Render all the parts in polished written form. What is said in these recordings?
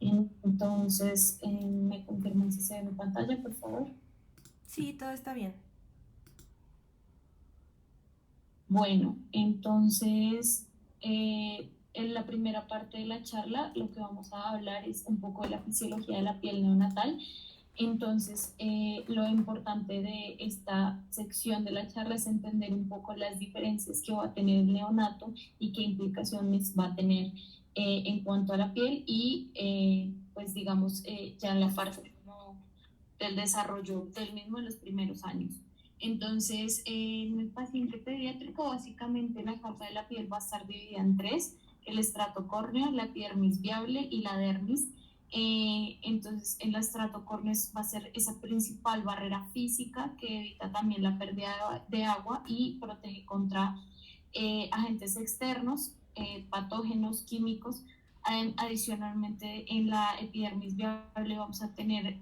Entonces, ¿me confirman si se ve mi pantalla, por favor? Sí, todo está bien. Bueno, entonces, en la primera parte de la charla lo que vamos a hablar es un poco de la fisiología de la piel neonatal. Entonces, lo importante de esta sección de la charla es entender un poco las diferencias que va a tener el neonato y qué implicaciones va a tener en cuanto a la piel y, pues, digamos, ya en la parte como del desarrollo del mismo en los primeros años. Entonces, en el paciente pediátrico, básicamente la capa de la piel va a estar dividida en tres: el estrato córneo, la epidermis viable y la dermis. Entonces, el estrato córneo va a ser esa principal barrera física que evita también la pérdida de agua y protege contra agentes externos, patógenos, químicos. Adicionalmente, en la epidermis viable vamos a tener,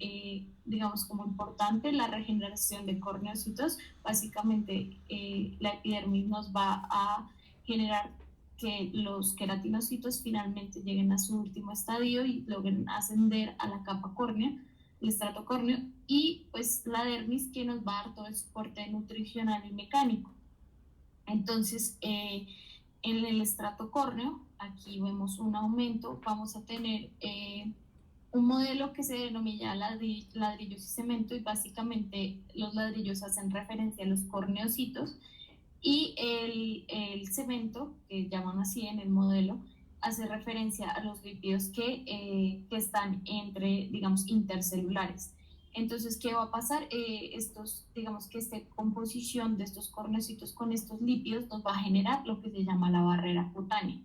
digamos, como importante la regeneración de corneocitos. Básicamente, la epidermis nos va a generar que los queratinocitos finalmente lleguen a su último estadio y logren ascender a la capa córnea, el estrato córneo, y pues la dermis, que nos va a dar todo el soporte nutricional y mecánico. Entonces, en el estrato córneo, aquí vemos un aumento, vamos a tener un modelo que se denomina ladrillos y cemento, y básicamente los ladrillos hacen referencia a los corneocitos y el cemento, que llaman así en el modelo, hace referencia a los lípidos que están entre, digamos, intercelulares. Entonces, ¿qué va a pasar? Digamos que esta composición de estos corneocitos con estos lípidos nos va a generar lo que se llama la barrera cutánea.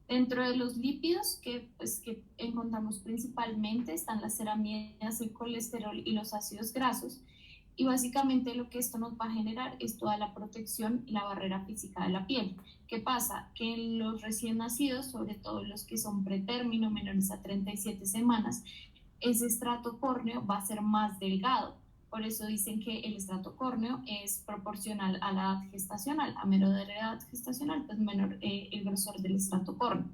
Dentro de los lípidos que encontramos principalmente están las ceramidas, el colesterol y los ácidos grasos. Y básicamente lo que esto nos va a generar es toda la protección y la barrera física de la piel. ¿Qué pasa? Que en los recién nacidos, sobre todo los que son pretérmino, menores a 37 semanas, ese estrato córneo va a ser más delgado. Por eso dicen que el estrato córneo es proporcional a la edad gestacional. A menor edad gestacional, pues menor el grosor del estrato córneo.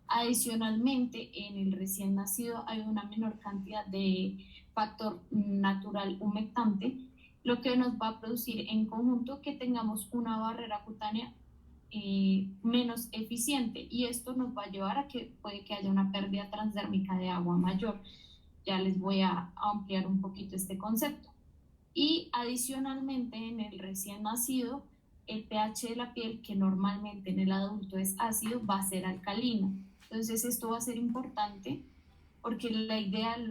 Adicionalmente, en el recién nacido hay una menor cantidad de factor natural humectante, lo que nos va a producir en conjunto que tengamos una barrera cutánea menos eficiente, y esto nos va a llevar a que puede que haya una pérdida transdérmica de agua mayor. Ya les voy a ampliar un poquito este concepto. Y adicionalmente, en el recién nacido, el pH de la piel, que normalmente en el adulto es ácido, va a ser alcalino. Entonces, esto va a ser importante porque lo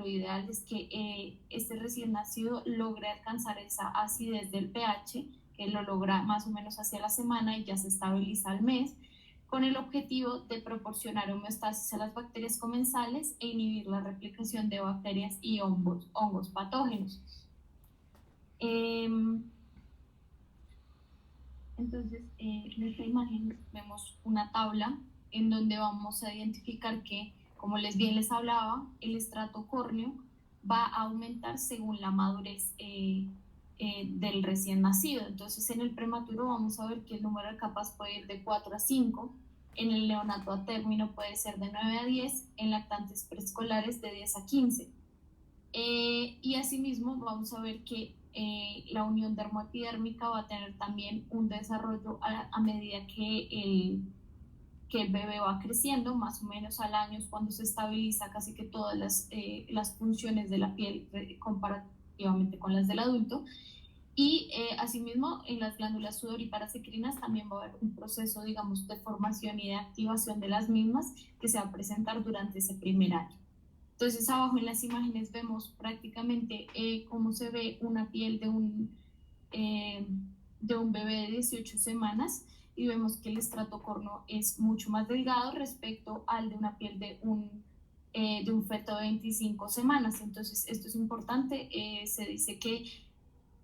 ideal es que este recién nacido logre alcanzar esa acidez del pH, que lo logra más o menos hacia la semana y ya se estabiliza al mes, con el objetivo de proporcionar homeostasis a las bacterias comensales e inhibir la replicación de bacterias y hongos patógenos. Eh, entonces, en esta imagen vemos una tabla en donde vamos a identificar que, como bien les hablaba, el estrato córneo va a aumentar según la madurez del recién nacido. Entonces, en el prematuro vamos a ver que el número de capas puede ir de 4 a 5, en el neonato a término puede ser de 9 a 10, en lactantes preescolares de 10 a 15. Y asimismo vamos a ver que la unión dermoepidérmica va a tener también un desarrollo a medida que el bebé va creciendo. Más o menos al año es cuando se estabiliza casi que todas las funciones de la piel comparativamente con las del adulto. Y asimismo, en las glándulas sudoríparas endocrinas también va a haber un proceso, digamos, de formación y de activación de las mismas que se va a presentar durante ese primer año. Entonces, abajo en las imágenes vemos prácticamente cómo se ve una piel eh, de un bebé de 18 semanas, y vemos que el estrato córneo es mucho más delgado respecto al de una piel de un feto de 25 semanas. Entonces, esto es importante. Se dice que,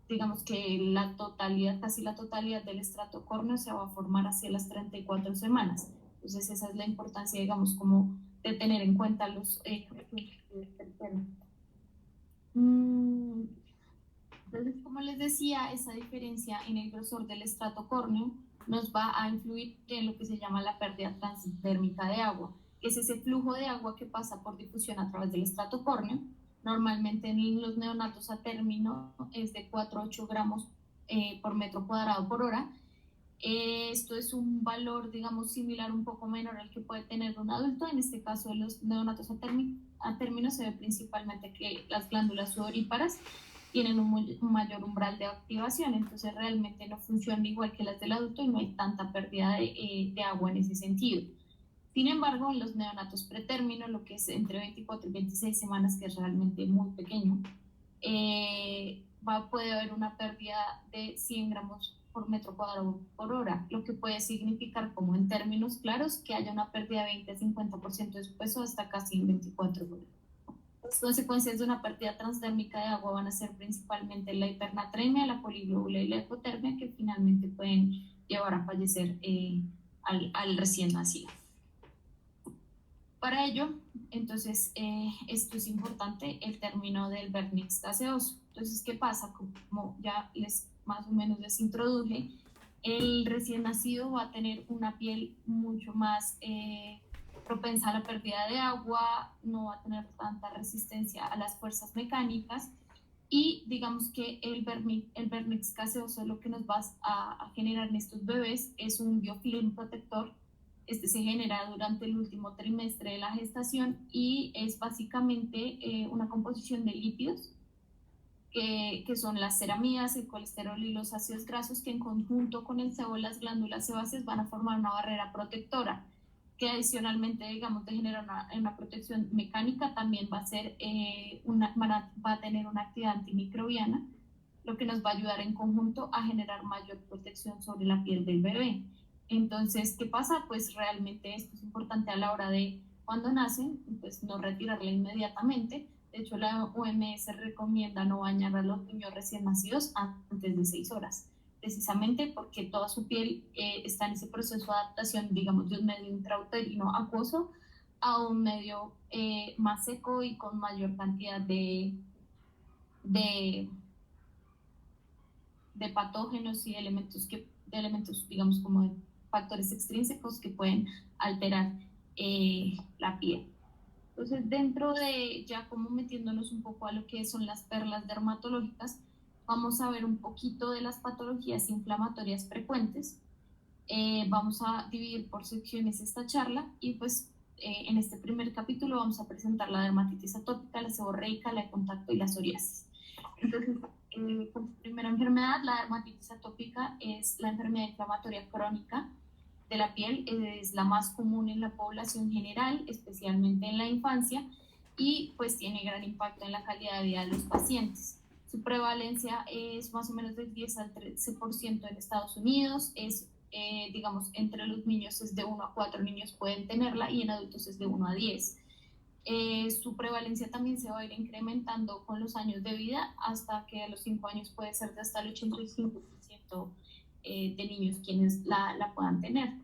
digamos que la totalidad, casi la totalidad del estrato córneo se va a formar hacia las 34 semanas. Entonces, esa es la importancia, digamos, como de tener en cuenta Mm, entonces, como les decía, esa diferencia en el grosor del estrato córneo nos va a influir en lo que se llama la pérdida transdérmica de agua. que es ese flujo de agua que pasa por difusión a través del estrato córneo. Normalmente en los neonatos a término es de 4 a 8 gramos por metro cuadrado por hora. Esto es un valor, digamos, similar, un poco menor al que puede tener un adulto. En este caso, de los neonatos a término se ve principalmente que las glándulas sudoríparas tienen un mayor umbral de activación, entonces realmente no funcionan igual que las del adulto y no hay tanta pérdida de agua en ese sentido. Sin embargo, en los neonatos pretérmino, lo que es entre 24 y 26 semanas, que es realmente muy pequeño, puede haber una pérdida de 100 gramos por metro cuadrado por hora, lo que puede significar, como en términos claros, que haya una pérdida de 20-50% de su peso hasta casi en 24 horas. Las consecuencias de una pérdida transdérmica de agua van a ser principalmente la hipernatremia, la poliglobula y la hipotermia, que finalmente pueden llevar a fallecer al recién nacido. Para ello, entonces, esto es importante, el término del vernix gaseoso. Entonces, ¿qué pasa? Como ya más o menos les introduje, el recién nacido va a tener una piel mucho más propensa a la pérdida de agua, no va a tener tanta resistencia a las fuerzas mecánicas y digamos que el vernix gaseoso lo que nos va a generar en estos bebés es un biofilm protector. Este se genera durante el último trimestre de la gestación y es básicamente una composición de lípidos que son las ceramidas, el colesterol y los ácidos grasos, que en conjunto con el sebo, las glándulas sebáceas van a formar una barrera protectora, que adicionalmente, digamos, de generar una protección mecánica, también va a ser va a tener una actividad antimicrobiana, lo que nos va a ayudar en conjunto a generar mayor protección sobre la piel del bebé. Entonces, ¿qué pasa? Pues realmente esto es importante a la hora de cuando nacen, pues no retirarla inmediatamente. De hecho, la OMS recomienda no bañar a los niños recién nacidos antes de 6 horas, precisamente porque toda su piel está en ese proceso de adaptación, digamos, de un medio intrauterino acuoso a un medio más seco y con mayor cantidad de patógenos y de elementos, digamos, como de factores extrínsecos que pueden alterar la piel. Entonces, dentro de ya como metiéndonos un poco a lo que son las perlas dermatológicas, vamos a ver un poquito de las patologías inflamatorias frecuentes. Vamos a dividir por secciones esta charla y pues en este primer capítulo vamos a presentar la dermatitis atópica, la seborreica, la de contacto y la psoriasis. Entonces, como primera enfermedad, la dermatitis atópica es la enfermedad inflamatoria crónica de la piel, es la más común en la población general, especialmente en la infancia, y pues tiene gran impacto en la calidad de vida de los pacientes. Su prevalencia es más o menos del 10 al 13% en Estados Unidos, es digamos, entre los niños es de 1 a 4 niños pueden tenerla y en adultos es de 1 a 10. Su prevalencia también se va a ir incrementando con los años de vida hasta que a los 5 años puede ser de hasta el 85% de niños quienes la puedan tener.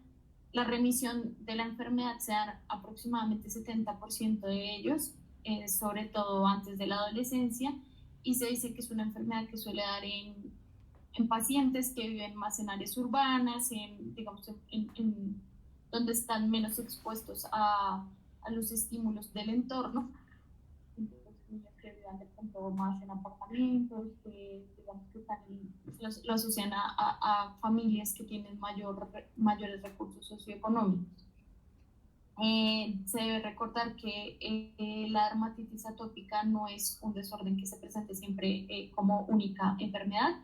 La remisión de la enfermedad se da aproximadamente 70% de ellos, sobre todo antes de la adolescencia, y se dice que es una enfermedad que suele dar en pacientes que viven más en áreas urbanas, digamos, donde están menos expuestos a los estímulos del entorno. Entonces, niños que vivan de pronto más en apartamentos, que digamos que lo asocian a familias que tienen mayores recursos socioeconómicos. Se debe recordar que la dermatitis atópica no es un desorden que se presente siempre como única enfermedad.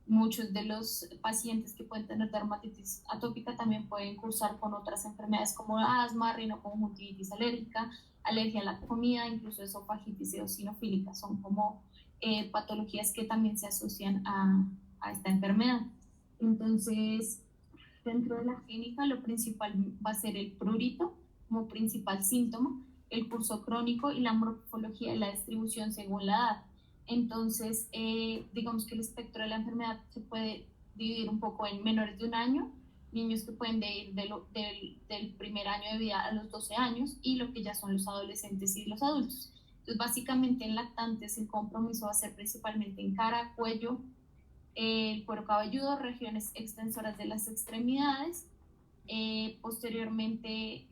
Muchos de los pacientes que pueden tener dermatitis atópica también pueden cursar con otras enfermedades como asma, rinoconjuntivitis alérgica, alergia a la comida, incluso esofagitis eosinofílica. Son como patologías que también se asocian a esta enfermedad. Entonces, dentro de la clínica, lo principal va a ser el prurito como principal síntoma, el curso crónico y la morfología de la distribución según la edad. Entonces, digamos que el espectro de la enfermedad se puede dividir un poco en menores de 1 año, niños que pueden ir del primer año de vida a los 12 años y lo que ya son los adolescentes y los adultos. Entonces, básicamente en lactantes el compromiso va a ser principalmente en cara, cuello, el cuero cabelludo, regiones extensoras de las extremidades. Posteriormente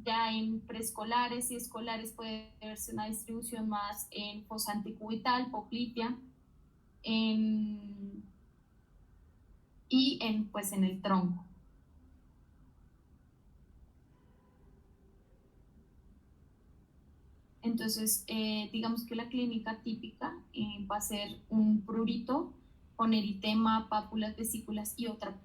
Ya en preescolares y escolares puede verse una distribución más en fosa antecubital, poplitea, en, y pues en el tronco. Entonces, digamos que la clínica típica va a ser un prurito con eritema, pápulas, vesículas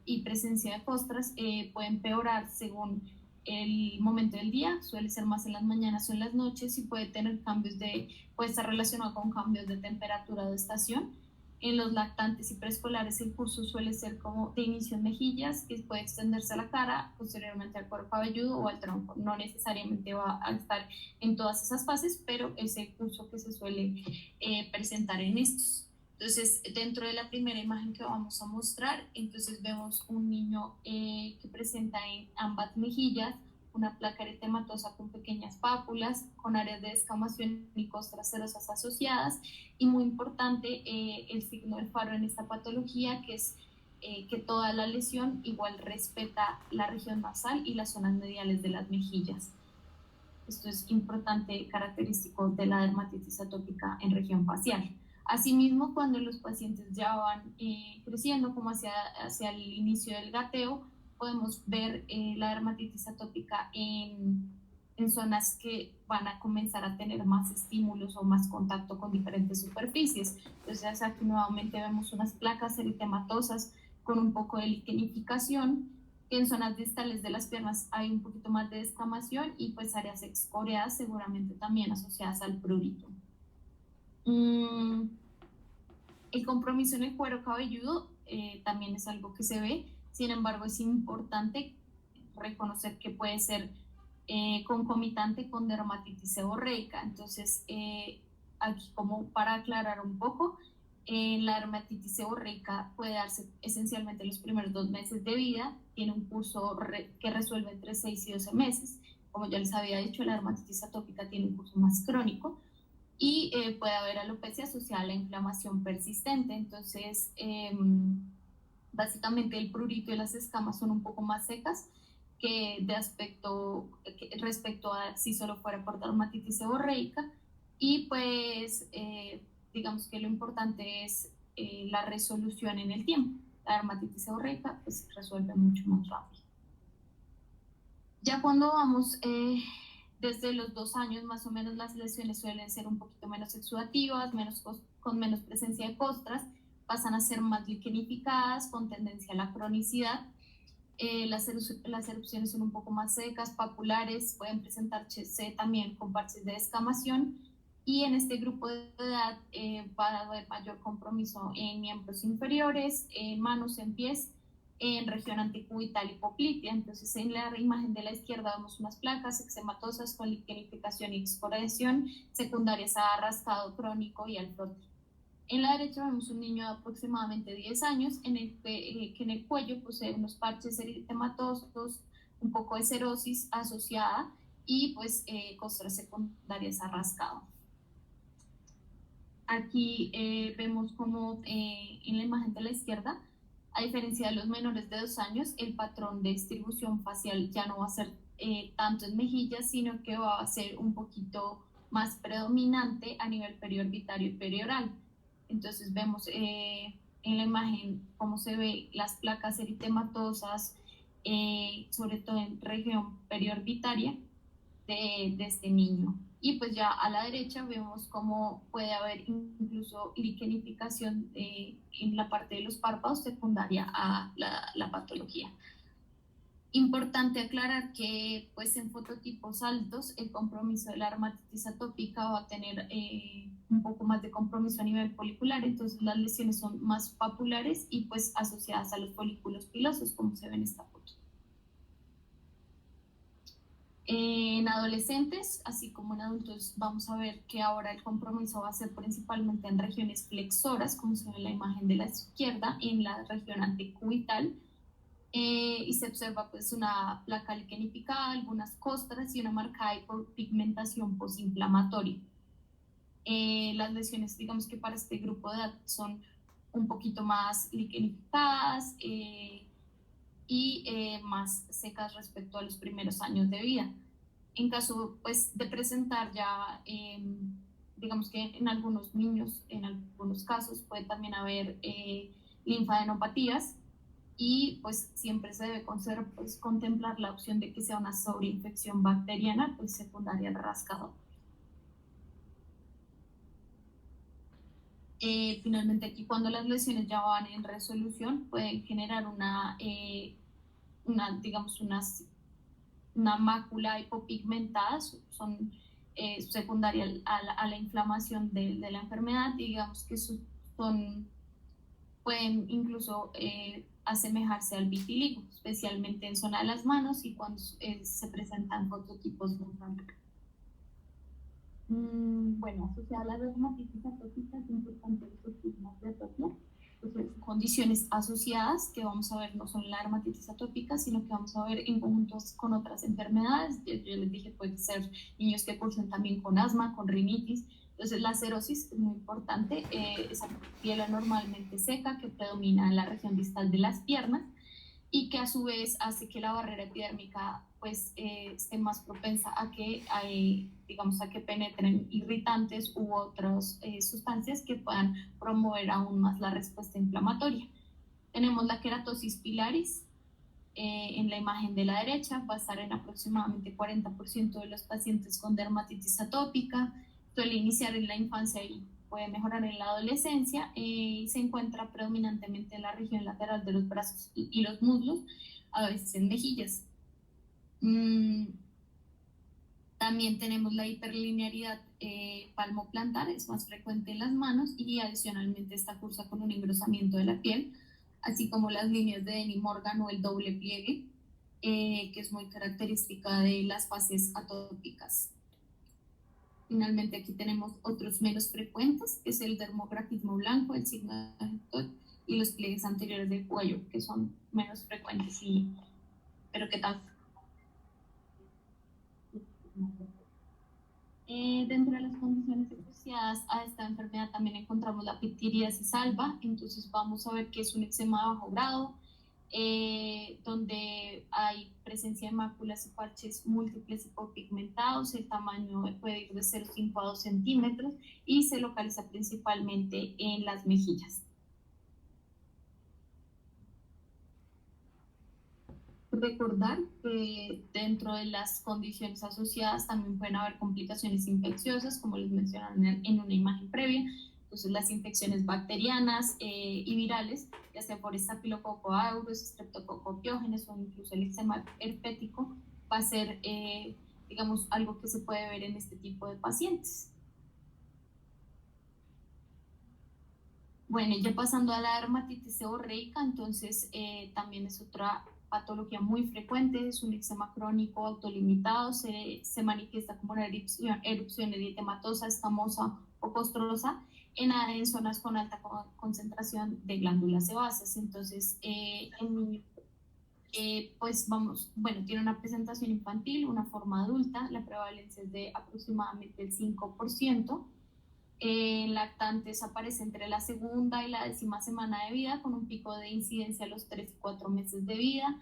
y presencia de costras. Puede empeorar según el momento del día, suele ser más en las mañanas o en las noches y puede estar relacionado con cambios de temperatura o de estación. En los lactantes y preescolares el curso suele ser como de inicio en mejillas, que puede extenderse a la cara, posteriormente al cuero cabelludo o al tronco. No necesariamente va a estar en todas esas fases, pero es el curso que se suele presentar en estos. Entonces, dentro de la primera imagen que vamos a mostrar, entonces vemos un niño que presenta en ambas mejillas una placa eritematosa con pequeñas pápulas, con áreas de descamación y costras cerosas asociadas, y muy importante el signo del faro en esta patología, que es que toda la lesión igual respeta la región nasal y las zonas mediales de las mejillas. Esto es importante, característico de la dermatitis atópica en región facial. Asimismo, cuando los pacientes ya van creciendo como hacia el inicio del gateo, podemos ver la dermatitis atópica en zonas que van a comenzar a tener más estímulos o más contacto con diferentes superficies. Entonces aquí nuevamente vemos unas placas eritematosas con un poco de liquenificación, que en zonas distales de las piernas hay un poquito más de descamación y pues áreas excoriadas seguramente también asociadas al prurito. El compromiso en el cuero cabelludo también es algo que se ve, sin embargo es importante reconocer que puede ser concomitante con dermatitis seborreica. Entonces, aquí como para aclarar un poco, la dermatitis seborreica puede darse esencialmente los primeros 2 meses de vida, tiene un curso que resuelve entre 6 y 12 meses. Como ya les había dicho, la dermatitis atópica tiene un curso más crónico y puede haber alopecia asociada a la inflamación persistente. Entonces, básicamente el prurito y las escamas son un poco más secas que de aspecto respecto a si solo fuera por dermatitis seborreica, y pues digamos que lo importante es la resolución en el tiempo. La dermatitis seborreica pues resuelve mucho más rápido. Ya cuando vamos desde los 2 años más o menos, las lesiones suelen ser un poquito menos exudativas, con menos presencia de costras, pasan a ser más liquenificadas, con tendencia a la cronicidad. Las erupciones son un poco más secas, papulares, pueden presentarse también con parches de descamación, y en este grupo de edad va a haber mayor compromiso en miembros inferiores, en manos, en pies, en región antecubital y poplitea. Entonces, en la imagen de la izquierda vemos unas placas eczematosas con liquenificación y exploración secundarias a rascado crónico y al frote. En la derecha vemos un niño de aproximadamente 10 años que en el cuello posee unos parches eritematosos, un poco de cerosis asociada y pues costras secundarias a rascado. Aquí vemos como en la imagen de la izquierda, a diferencia de los menores de 2 años, el patrón de distribución facial ya no va a ser tanto en mejillas, sino que va a ser un poquito más predominante a nivel periorbitario y perioral. Entonces vemos en la imagen cómo se ve las placas eritematosas, sobre todo en región periorbitaria de este niño. Y pues ya a la derecha vemos cómo puede haber incluso liquenificación en la parte de los párpados secundaria a la patología. Importante aclarar que pues en fototipos altos el compromiso de la dermatitis atópica va a tener un poco más de compromiso a nivel folicular, entonces las lesiones son más papulares y pues asociadas a los folículos pilosos, como se ve en esta foto. En adolescentes, así como en adultos, vamos a ver que ahora el compromiso va a ser principalmente en regiones flexoras, como se ve en la imagen de la izquierda, en la región antecubital, y se observa pues una placa liquenificada, algunas costras y una marcada pigmentación posinflamatoria. Las lesiones, digamos que para este grupo de edad son un poquito más liquenificadas y más secas respecto a los primeros años de vida. En caso pues, de presentar ya, digamos que en algunos niños, en algunos casos puede también haber linfadenopatías y pues siempre se debe pues, contemplar la opción de que sea una sobreinfección bacteriana pues secundaria al rascado. Finalmente aquí cuando las lesiones ya van en resolución pueden generar digamos, una mácula hipopigmentada, son secundaria a la inflamación de la enfermedad, digamos que pueden incluso asemejarse al vitiligo, especialmente en zona de las manos y cuando se presentan fototipos frontales. Bueno, asociada a la dermatitis atópica es importante los signos de atopia. Entonces, condiciones asociadas que vamos a ver no son la dermatitis atópica, sino que vamos a ver en conjuntos con otras enfermedades. Yo les dije, pueden ser niños que cursan también con asma, con rinitis. Entonces, la cerosis es muy importante, esa piel anormalmente seca que predomina en la región distal de las piernas y que a su vez hace que la barrera epidérmica pues esté más propensa a que, digamos, a que penetren irritantes u otras sustancias que puedan promover aún más la respuesta inflamatoria. Tenemos la queratosis pilaris, en la imagen de la derecha, va a estar en aproximadamente 40% de los pacientes con dermatitis atópica, suele iniciar en la infancia y puede mejorar en la adolescencia y se encuentra predominantemente en la región lateral de los brazos y los muslos, a veces en mejillas. También tenemos la hiperlinearidad palmoplantar, es más frecuente en las manos y adicionalmente esta cursa con un engrosamiento de la piel, así como las líneas de Denny Morgan o el doble pliegue, que es muy característica de las fases atópicas. Finalmente aquí tenemos otros menos frecuentes, que es el dermografismo blanco, el signo de y los pliegues anteriores del cuello, que son menos frecuentes, pero que también dentro de las condiciones asociadas a esta enfermedad también encontramos la pitiriasis alba, entonces vamos a ver que es un eczema de bajo grado, donde hay presencia de máculas y parches múltiples hipopigmentados, el tamaño puede ir de 0,5 a 2 centímetros y se localiza principalmente en las mejillas. Recordar que dentro de las condiciones asociadas también pueden haber complicaciones infecciosas, como les mencionaron en una imagen previa. Entonces, las infecciones bacterianas y virales, ya sea por estafilococo aureus, streptococo piógenes o incluso el eczema herpético, va a ser, digamos, algo que se puede ver en este tipo de pacientes. Bueno, ya pasando a la dermatitis seborreica, entonces también es otra patología muy frecuente, es un eczema crónico autolimitado, se manifiesta como una erupción eritematosa, escamosa o costrosa en zonas con alta concentración de glándulas sebáceas. Entonces, pues tiene una presentación infantil, una forma adulta, la prevalencia es de aproximadamente el 5%. Lactantes aparece entre la segunda y la 10ª semana de vida, con un pico de incidencia a los 3 y 4 meses de vida.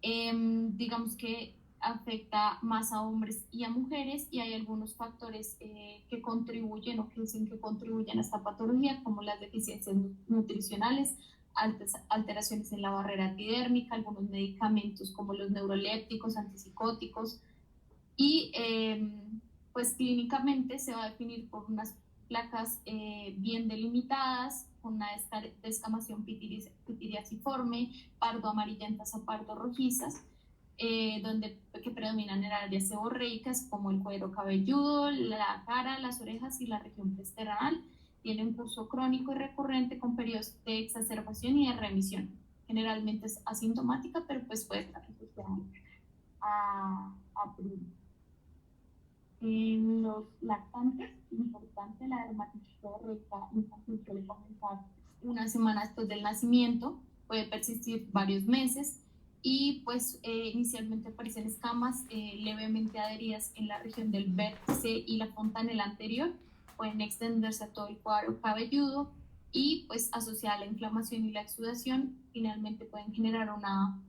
Digamos que afecta más a hombres y a mujeres, y hay algunos factores que contribuyen o que dicen que contribuyen a esta patología, como las deficiencias nutricionales, alteraciones en la barrera epidérmica, algunos medicamentos como los neurolépticos, antipsicóticos, y pues clínicamente se va a definir por unas placas bien delimitadas, con una descamación pitiriaciforme, pardo amarillentas a pardo rojizas, que predominan en áreas seborreicas como el cuero cabelludo, la cara, las orejas y la región presternal. Tiene un curso crónico y recurrente con periodos de exacerbación y de remisión. Generalmente es asintomática, pero pues puede estar asociada a pruritus. En los lactantes, importante, la dermatitis seborreica infantil suele comenzar una semana después del nacimiento, puede persistir varios meses y pues inicialmente aparecen escamas levemente adheridas en la región del vértice y la fontanela anterior, pueden extenderse a todo el cuadro cabelludo y pues asociada a la inflamación y la exudación, finalmente pueden generar una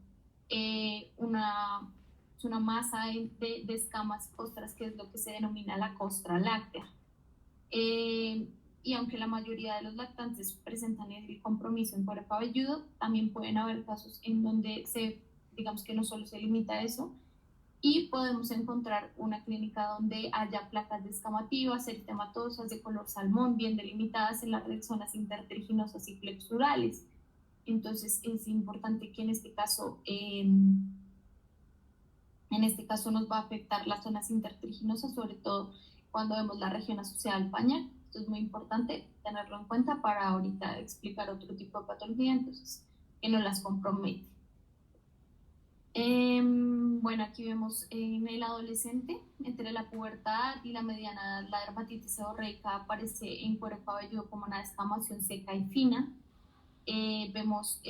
es una masa de escamas costras, que es lo que se denomina la costra láctea. Y aunque la mayoría de los lactantes presentan el compromiso en cuero cabelludo, también pueden haber casos en donde digamos que no solo se limita a eso, y podemos encontrar una clínica donde haya placas descamativas, eritematosas de color salmón, bien delimitadas en las zonas intertriginosas y flexurales. Entonces es importante que en este caso nos va a afectar las zonas intertriginosas, sobre todo cuando vemos la región asociada al pañal. Esto es muy importante tenerlo en cuenta para ahorita explicar otro tipo de patología, entonces que no las compromete. Bueno, aquí vemos en el adolescente, entre la pubertad y la mediana edad, la dermatitis seborreica aparece en cuero cabelludo como una descamación seca y fina. Vemos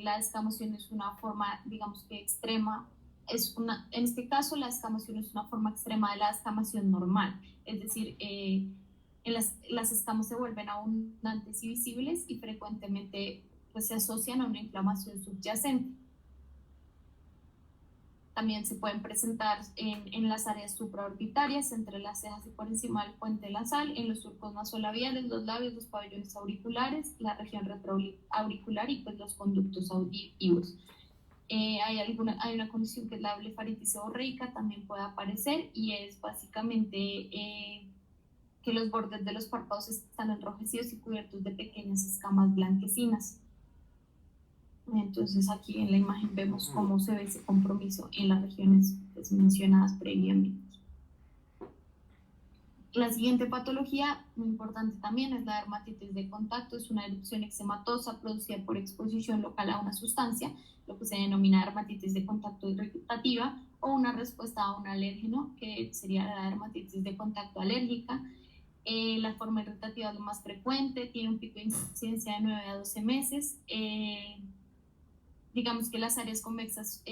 la descamación es una forma, digamos que extrema, en este caso la descamación es una forma extrema de la descamación normal, es decir, las escamas se vuelven abundantes y visibles y frecuentemente pues, se asocian a una inflamación subyacente. También se pueden presentar en las áreas supraorbitarias, entre las cejas y por encima del puente nasal, en los surcos nasolabiales, los labios, los pabellones auriculares, la región retroauricular y pues los conductos auditivos. Hay una condición que es la blefaritis seborreica, también puede aparecer, y es básicamente que los bordes de los párpados están enrojecidos y cubiertos de pequeñas escamas blanquecinas. Entonces aquí en la imagen vemos cómo se ve ese compromiso en las regiones pues, mencionadas previamente. La siguiente patología, muy importante también, es la dermatitis de contacto. Es una erupción eczematosa producida por exposición local a una sustancia, lo que se denomina dermatitis de contacto irritativa, o una respuesta a un alérgeno, que sería la dermatitis de contacto alérgica. La forma irritativa es lo más frecuente, tiene un pico de incidencia de 9 a 12 meses. Digamos que las áreas convexas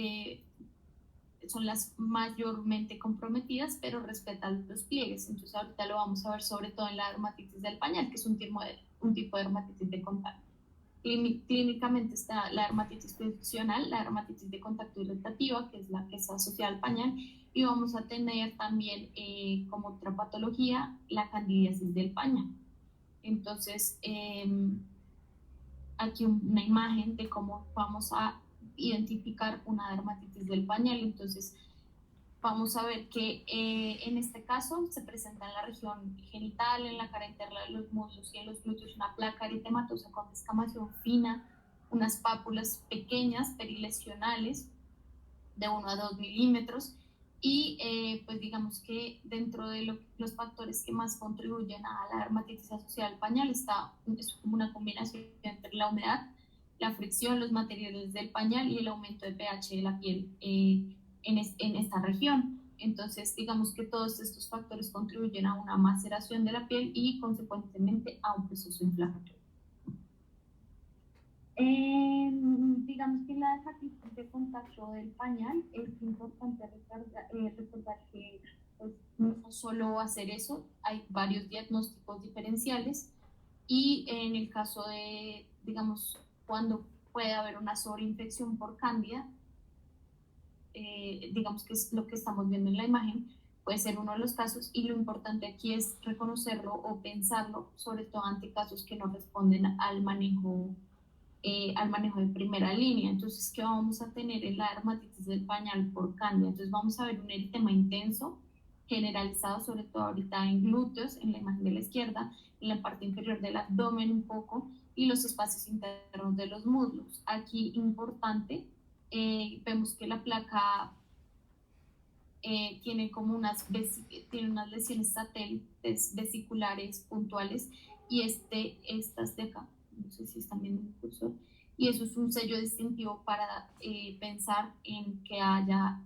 son las mayormente comprometidas, pero respetan los pliegues. Entonces ahorita lo vamos a ver sobre todo en la dermatitis del pañal, que es un tipo de dermatitis de contacto. Clínicamente está la dermatitis funcional, la dermatitis de contacto irritativa, que es la que está asociada al pañal, y vamos a tener también como otra patología la candidiasis del pañal. Entonces, aquí una imagen de cómo vamos a identificar una dermatitis del pañal. Entonces vamos a ver que en este caso se presenta en la región genital, en la cara interna de los muslos y en los glúteos una placa eritematosa con descamación fina, unas pápulas pequeñas perilesionales de 1 a 2 milímetros, y pues digamos que dentro de los factores que más contribuyen a la dermatitis asociada al pañal es como una combinación entre la humedad, la fricción, los materiales del pañal y el aumento de pH de la piel en esta región. Entonces digamos que todos estos factores contribuyen a una maceración de la piel y consecuentemente a un proceso inflamatorio. Digamos que la dermatitis de contacto del pañal es importante recordar que pues, no solo hacer eso, hay varios diagnósticos diferenciales, y en el caso de, digamos, cuando puede haber una sobreinfección por cándida, digamos que es lo que estamos viendo en la imagen, puede ser uno de los casos, y lo importante aquí es reconocerlo o pensarlo, sobre todo ante casos que no responden al manejo de primera línea. Entonces, ¿qué vamos a tener en la dermatitis del pañal por cándida? Entonces vamos a ver un eritema intenso, generalizado, sobre todo ahorita en glúteos, en la imagen de la izquierda, en la parte inferior del abdomen un poco, y los espacios internos de los muslos. Aquí importante, vemos que la placa tiene como tiene unas lesiones satélites vesiculares puntuales, y estas de acá, no sé si están viendo el cursor, y eso es un sello distintivo para pensar en que haya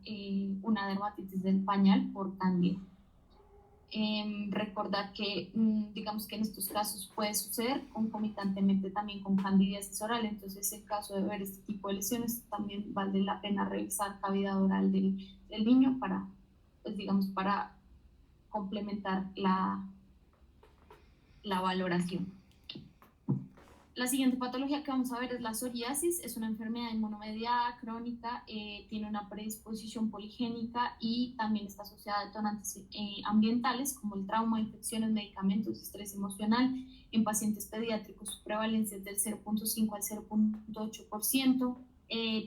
una dermatitis del pañal por cándida. Recordar que digamos que en estos casos puede suceder concomitantemente también con candidiasis oral. Entonces en caso de ver este tipo de lesiones también vale la pena revisar cavidad oral del niño para, pues digamos, para complementar la valoración. La siguiente patología que vamos a ver es la psoriasis. Es una enfermedad inmunomediada crónica, tiene una predisposición poligénica y también está asociada a detonantes ambientales como el trauma, infecciones, medicamentos, estrés emocional. En pacientes pediátricos su prevalencia es del 0.5 al 0.8%.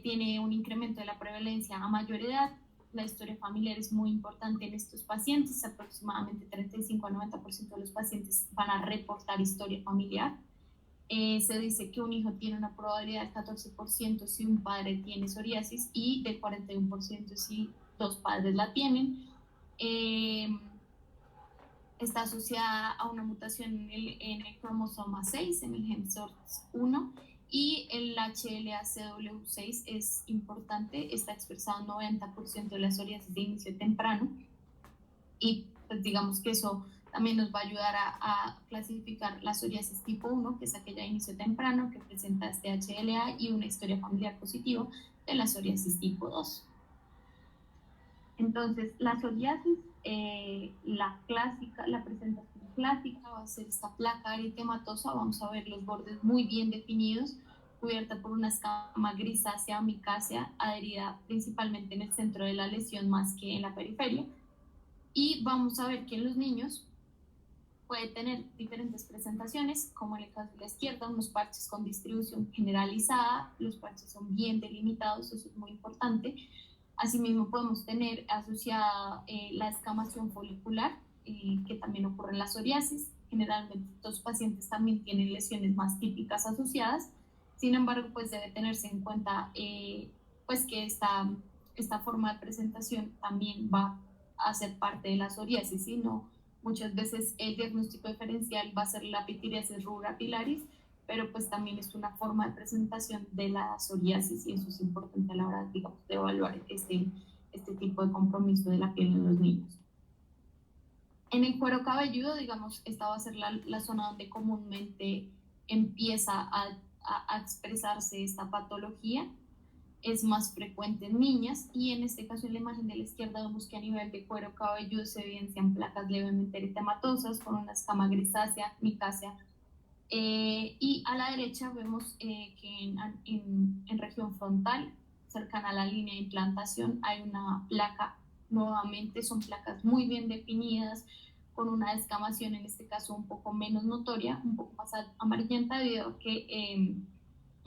Tiene un incremento de la prevalencia a mayor edad. La historia familiar es muy importante en estos pacientes. Aproximadamente 35 al 90% de los pacientes van a reportar historia familiar. Se dice que un hijo tiene una probabilidad del 14% si un padre tiene psoriasis y del 41% si dos padres la tienen. Está asociada a una mutación en el cromosoma 6, en el gen SORT1, y el HLA-CW6 es importante, está expresado en 90% de la psoriasis de inicio temprano, y pues digamos que eso también nos va a ayudar a clasificar la psoriasis tipo 1, que es aquella de inicio temprano, que presenta este HLA y una historia familiar positiva de la psoriasis tipo 2. Entonces, la psoriasis, la clásica, la presentación clásica va a ser esta placa eritematosa. Vamos a ver los bordes muy bien definidos, cubierta por una escama grisácea, micácea, adherida principalmente en el centro de la lesión más que en la periferia. Y vamos a ver que en los niños puede tener diferentes presentaciones, como en el caso de la izquierda, unos parches con distribución generalizada. Los parches son bien delimitados, eso es muy importante. Asimismo, podemos tener asociada la escamación folicular, que también ocurre en la psoriasis. Generalmente, estos pacientes también tienen lesiones más típicas asociadas. Sin embargo, pues debe tenerse en cuenta pues que esta forma de presentación también va a ser parte de la psoriasis, ¿sí? No, muchas veces el diagnóstico diferencial va a ser la pitiriasis rubra pilaris, pero pues también es una forma de presentación de la psoriasis y eso es importante a la hora, digamos, de evaluar este tipo de compromiso de la piel en los niños. En el cuero cabelludo, digamos, esta va a ser la zona donde comúnmente empieza a expresarse esta patología. Es más frecuente en niñas y en este caso en la imagen de la izquierda vemos que a nivel de cuero cabelludo se evidencian placas levemente eritematosas con una escama grisácea, micácea. Y a la derecha vemos que en región frontal, cercana a la línea de implantación, hay una placa. Nuevamente son placas muy bien definidas, con una descamación en este caso un poco menos notoria, un poco más amarillenta, debido a que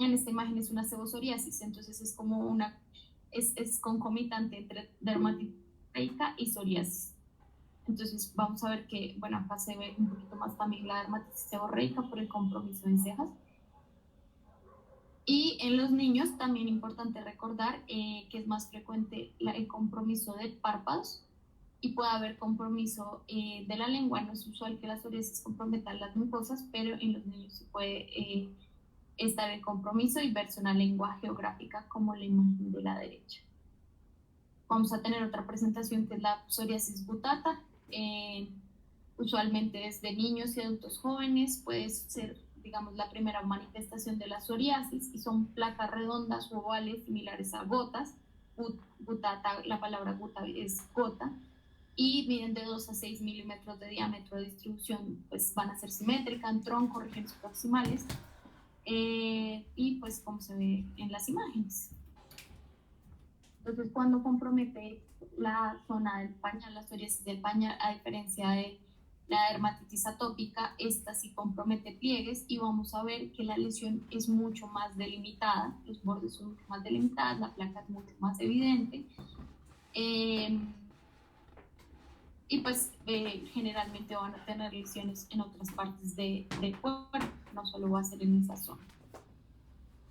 en esta imagen es una sebosoriasis, entonces es como es concomitante entre dermatitis seborreica y psoriasis. Entonces vamos a ver que, bueno, acá se ve un poquito más también la dermatitis seborreica por el compromiso en cejas. Y en los niños también importante recordar que es más frecuente el compromiso de párpados y puede haber compromiso de la lengua. No es usual que la psoriasis comprometa las mucosas, pero en los niños se puede estar el compromiso y verse una lengua geográfica como la imagen de la derecha. Vamos a tener otra presentación que es la psoriasis butata. Usualmente es de niños y adultos jóvenes, puede ser, digamos, la primera manifestación de la psoriasis y son placas redondas o ovales similares a gotas. Butata, la palabra guta es gota, y miden de 2 a 6 milímetros de diámetro. De distribución pues van a ser simétrica en tronco, regiones proximales, y pues como se ve en las imágenes. Entonces, cuando compromete la zona del pañal, la psoriasis del pañal, a diferencia de la dermatitis atópica, esta sí compromete pliegues y vamos a ver que la lesión es mucho más delimitada, los bordes son mucho más delimitados, la placa es mucho más evidente. Y pues generalmente van a tener lesiones en otras partes del cuerpo, no solo va a ser en esa zona.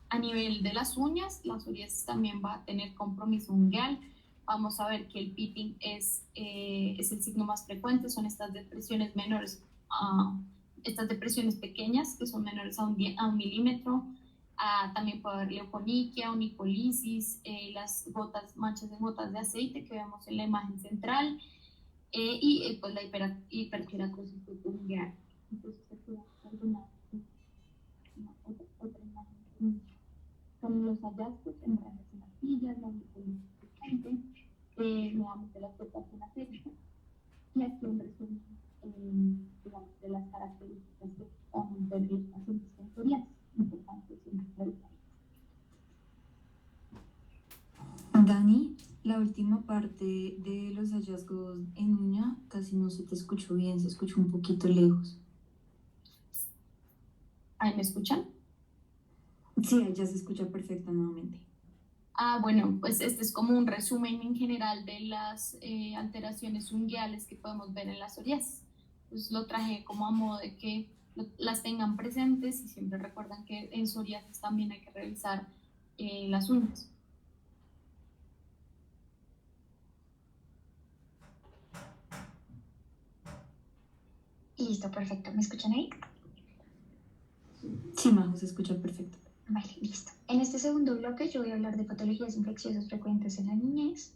A nivel de las uñas, la psoriasis también va a tener compromiso ungueal. Vamos a ver que el pitting es el signo más frecuente, son estas depresiones menores, estas depresiones pequeñas que son menores a un milímetro. También puede haber leuconiquia, onicolisis, las gotas, manchas de gotas de aceite que vemos en la imagen central, y pues la hiperkeratosis ungueal. Entonces, aquí alguna otra imagen. Son los hallazgos en grandes mastillas, la glucolisis frecuente, nuevamente la afectación acética, y aquí un resumen, digamos, de las características que vamos a ver los pacientes con psoriasis. última parte de los hallazgos en uña casi no se te escuchó bien, se escuchó un poquito lejos. ¿Ahí me escuchan? Sí, ahí ya se escucha perfecto nuevamente. Bueno, pues este es como un resumen en general de las alteraciones ungueales que podemos ver en la psoriasis. Pues lo traje como a modo de que las tengan presentes y siempre recuerdan que en psoriasis también hay que revisar las uñas. Listo, perfecto. ¿Me escuchan ahí? Sí, Majo, se escucha perfecto. Vale, listo. En este segundo bloque yo voy a hablar de patologías infecciosas frecuentes en la niñez.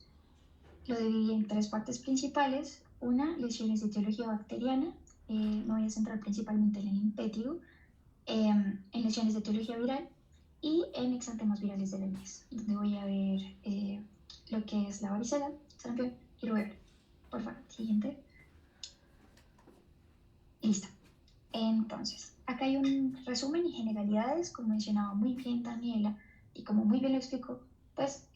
Lo dividí en tres partes principales. Una, lesiones de etiología bacteriana. Me voy a centrar principalmente en el impétigo, en lesiones de etiología viral y en exantemas virales de la niñez, donde voy a ver lo que es la varicela, sarampión y rubéola. Por favor, siguiente. Listo. Entonces, acá hay un resumen y generalidades, como mencionaba muy bien Daniela y como muy bien lo explicó, pues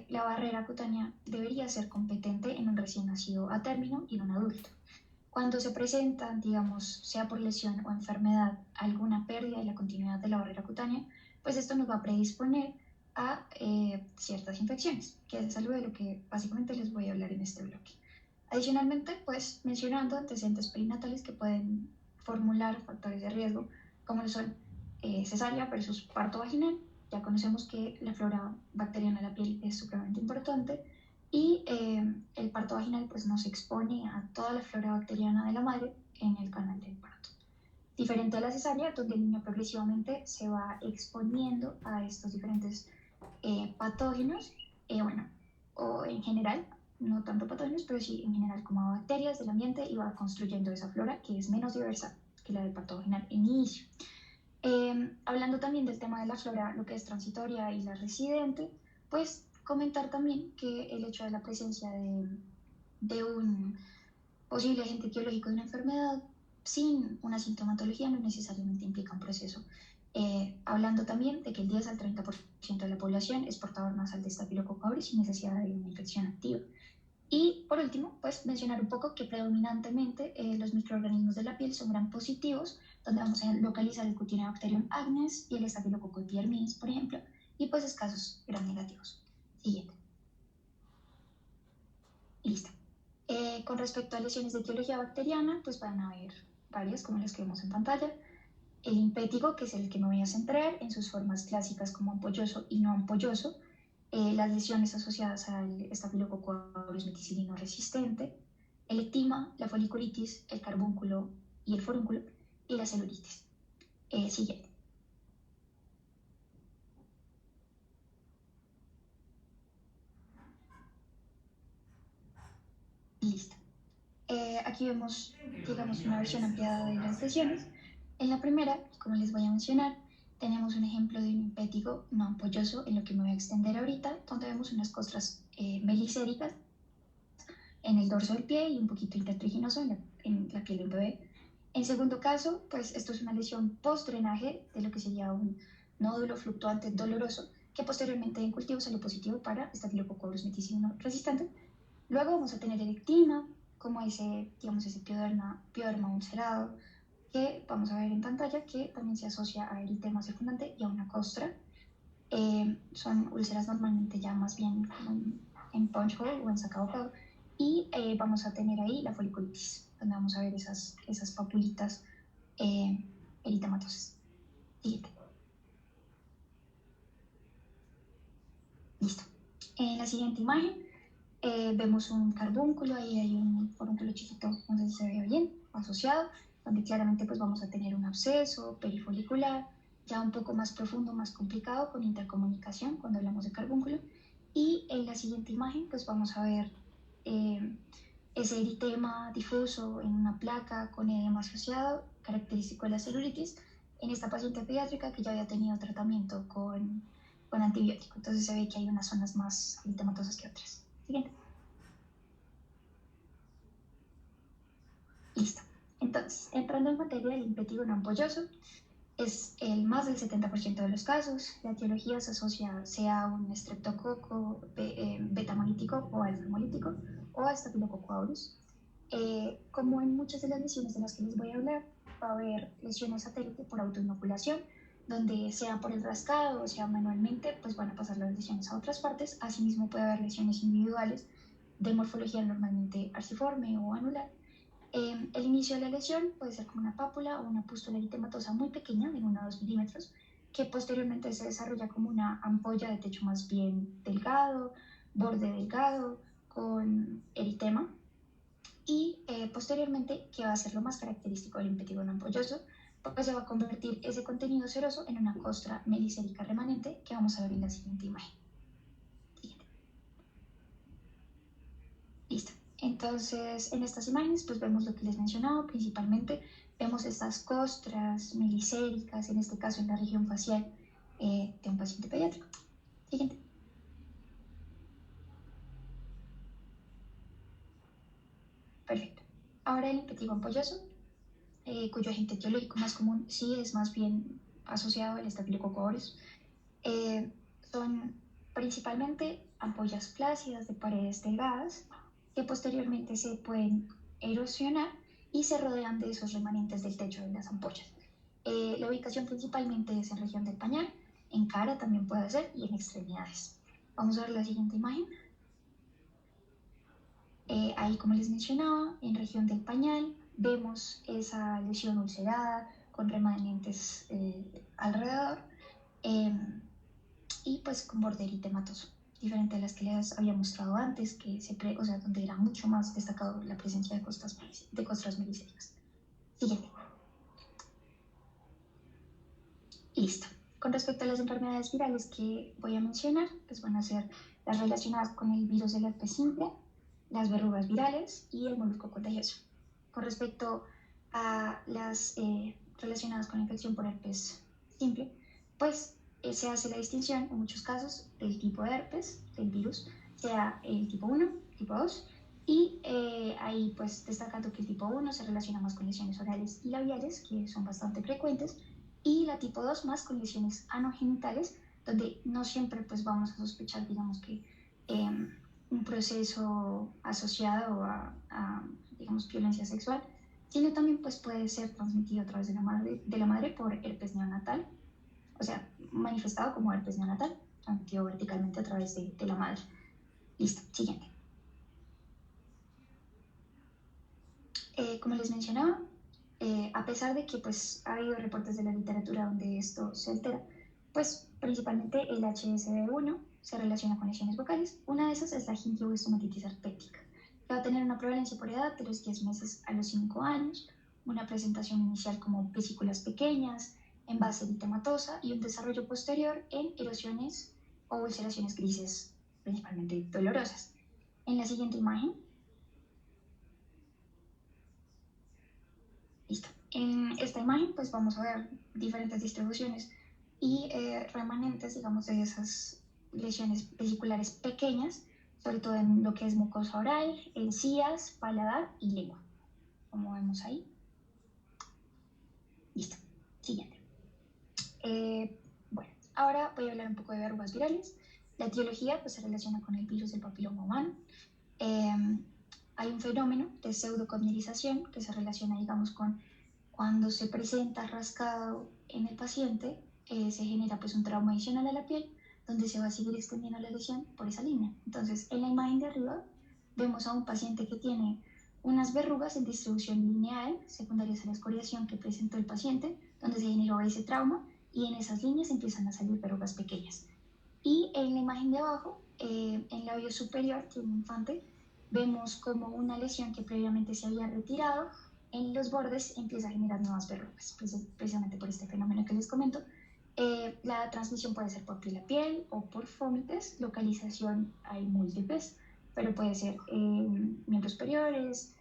la barrera cutánea debería ser competente en un recién nacido a término y en un adulto. Cuando se presenta, digamos, sea por lesión o enfermedad, alguna pérdida de la continuidad de la barrera cutánea, pues esto nos va a predisponer a ciertas infecciones, que es algo de lo que básicamente les voy a hablar en este bloque. Adicionalmente, pues mencionando antecedentes perinatales que pueden formular factores de riesgo, como lo son cesárea versus parto vaginal. Ya conocemos que la flora bacteriana de la piel es supremamente importante y el parto vaginal pues nos expone a toda la flora bacteriana de la madre en el canal del parto. Diferente a la cesárea, donde el niño progresivamente se va exponiendo a estos diferentes patógenos, bueno, o en general, no tanto patógenos, pero sí en general como a bacterias del ambiente y va construyendo esa flora que es menos diversa que la del parto vaginal en inicio. Hablando también del tema de la flora, lo que es transitoria y la residente, pues comentar también que el hecho de la presencia de un posible agente etiológico de una enfermedad sin una sintomatología no necesariamente implica un proceso. Hablando también de que el 10 al 30% de la población es portador nasal de Staphylococcus aureus sin necesidad de una infección activa. Y por último, pues mencionar un poco que predominantemente los microorganismos de la piel son gram positivos, donde vamos a localizar el Cutibacterium acnes y el Staphylococcus epidermidis, por ejemplo, y pues escasos gram negativos. Siguiente. Listo. Con respecto a lesiones de etiología bacteriana, pues van a haber varias, como las que vemos en pantalla. El impétigo, que es el que me voy a centrar, en sus formas clásicas como ampolloso y no ampolloso. Las lesiones asociadas al Staphylococcus aureus meticilino resistente, el ectima, la foliculitis, el carbúnculo y el forúnculo, y la celulitis. Siguiente. Listo. Aquí vemos, digamos, una versión ampliada de las lesiones. En la primera, como les voy a mencionar, tenemos un ejemplo de un impétigo no ampolloso, en lo que me voy a extender ahorita, donde vemos unas costras melicéricas en el dorso del pie y un poquito intertriginoso en la piel de un bebé. En segundo caso, pues esto es una lesión post-drenaje de lo que sería un nódulo fluctuante doloroso, que posteriormente en cultivo salió positivo para Staphylococcus aureus meticilino resistente. Luego vamos a tener el ectima, como ese, digamos, ese pioderma ulcerado, que vamos a ver en pantalla, que también se asocia a eritema secundante y a una costra. Son úlceras normalmente ya más bien como en punch hole o en sacabocado. Y vamos a tener ahí la foliculitis, donde vamos a ver esas papulitas eritematosas. Siguiente. Listo. En la siguiente imagen vemos un carbúnculo, ahí hay un forúnculo chiquito, no sé si se ve bien, asociado, donde claramente pues vamos a tener un absceso perifolicular, ya un poco más profundo, más complicado, con intercomunicación cuando hablamos de carbúnculo. Y en la siguiente imagen pues vamos a ver ese eritema difuso en una placa con edema asociado, característico de la celulitis, en esta paciente pediátrica que ya había tenido tratamiento con antibiótico. Entonces se ve que hay unas zonas más eritematosas que otras. Siguiente. Listo. Entonces, entrando en materia del impétigo no ampolloso, Es el más del 70% de los casos. La etiología se asocia sea a un estreptococo betamolítico o alfa-molítico o a Staphylococcus aureus. Como en muchas de las lesiones de las que les voy a hablar, va a haber lesiones satélite por autoinoculación, donde sea por el rascado o sea manualmente, pues van a pasar las lesiones a otras partes. Asimismo puede haber lesiones individuales de morfología normalmente arciforme o anular. El inicio de la lesión puede ser como una pápula o una pústula eritematosa muy pequeña, de 1 a 2 milímetros, que posteriormente se desarrolla como una ampolla de techo más bien delgado, borde delgado, con eritema, y posteriormente, que va a ser lo más característico del impetigono ampolloso, pues se va a convertir ese contenido seroso en una costra melicérica remanente que vamos a ver en la siguiente imagen. Listo. Entonces, en estas imágenes, pues vemos lo que les mencionaba, principalmente vemos estas costras melicéricas, en este caso en la región facial de un paciente pediátrico. Siguiente. Perfecto. Ahora el impetigo ampolloso, cuyo agente etiológico más común sí es más bien asociado al Staphylococcus aureus. Son principalmente ampollas flácidas de paredes delgadas que posteriormente se pueden erosionar y se rodean de esos remanentes del techo de las ampollas. La ubicación principalmente es en región del pañal, en cara también puede ser y en extremidades. Vamos a ver la siguiente imagen. Ahí, como les mencionaba, en región del pañal vemos esa lesión ulcerada con remanentes alrededor y pues con borde eritematoso, diferente a las que les había mostrado antes, que o sea, donde era mucho más destacado la presencia de costras melicéricas. Siguiente. Listo. Con respecto a las enfermedades virales que voy a mencionar, pues van a ser las relacionadas con el virus del herpes simple, las verrugas virales y el molusco contagioso. Con respecto a las relacionadas con la infección por herpes simple, pues se hace la distinción en muchos casos del tipo de herpes, del virus, sea el tipo 1, tipo 2, y ahí pues destacando que el tipo 1 se relaciona más con lesiones orales y labiales, que son bastante frecuentes, y la tipo 2 más con lesiones anogenitales, donde no siempre pues vamos a sospechar, digamos que un proceso asociado a digamos, violencia sexual, sino también pues puede ser transmitido a través de la madre por herpes neonatal, o sea, manifestado como herpes neonatal, transmitido verticalmente a través de la madre. Listo, siguiente. Como les mencionaba, a pesar de que pues, ha habido reportes de la literatura donde esto se altera, pues principalmente el HSV1 se relaciona con lesiones vocales. Una de esas es la gingivoestomatitis herpética, que va a tener una prevalencia por edad de los 10 meses a los 5 años, una presentación inicial como vesículas pequeñas, en base eritematosa y un desarrollo posterior en erosiones o ulceraciones grises, principalmente dolorosas. En la siguiente imagen, listo. En esta imagen pues vamos a ver diferentes distribuciones y remanentes, digamos, de esas lesiones vesiculares pequeñas, sobre todo en lo que es mucosa oral, encías, paladar y lengua, como vemos ahí. Listo. Siguiente. Bueno, ahora voy a hablar un poco de verrugas virales. La etiología pues, se relaciona con el virus del papiloma humano. Hay un fenómeno de pseudocomnerización que se relaciona, digamos, con cuando se presenta rascado en el paciente, se genera pues un trauma adicional a la piel, donde se va a seguir extendiendo la lesión por esa línea. Entonces, en la imagen de arriba vemos a un paciente que tiene unas verrugas en distribución lineal, secundarias a la escoriación que presentó el paciente, donde se generó ese trauma, y en esas líneas empiezan a salir verrugas pequeñas. Y en la imagen de abajo, en el labio superior de un infante, vemos como una lesión que previamente se había retirado, en los bordes empieza a generar nuevas verrugas, precisamente por este fenómeno que les comento. La transmisión puede ser por piel a piel o por fomites, localización hay múltiples, pero puede ser miembros superiores,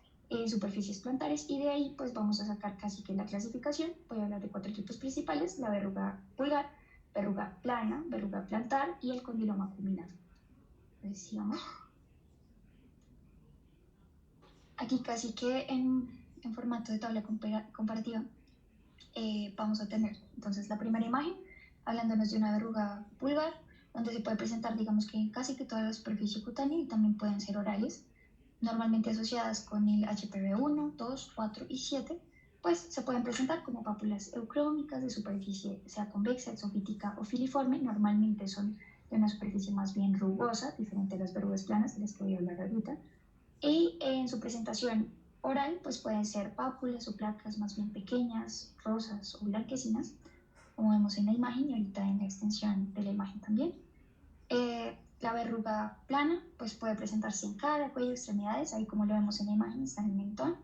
superficies plantares, y de ahí pues vamos a sacar casi que la clasificación. Voy a hablar de 4 tipos principales: la verruga pulgar, verruga plana, verruga plantar y el condiloma acuminado. Entonces, sigamos. Aquí casi que en formato de tabla comparativa vamos a tener entonces la primera imagen, hablándonos de una verruga vulgar, donde se puede presentar, digamos que casi que toda la superficie cutánea y también pueden ser orales, normalmente asociadas con el HPV 1, 2, 4 y 7, pues se pueden presentar como pápulas eucrómicas de superficie, sea convexa, exofítica o filiforme, normalmente son de una superficie más bien rugosa, diferente a las verrugas planas de las que voy a hablar ahorita, y en su presentación oral, pues pueden ser pápulas o placas más bien pequeñas, rosas o blanquecinas, como vemos en la imagen y ahorita en la extensión de la imagen también. La verruga plana pues puede presentarse en cara, cuello, extremidades, ahí como lo vemos en la imagen está en el mentón.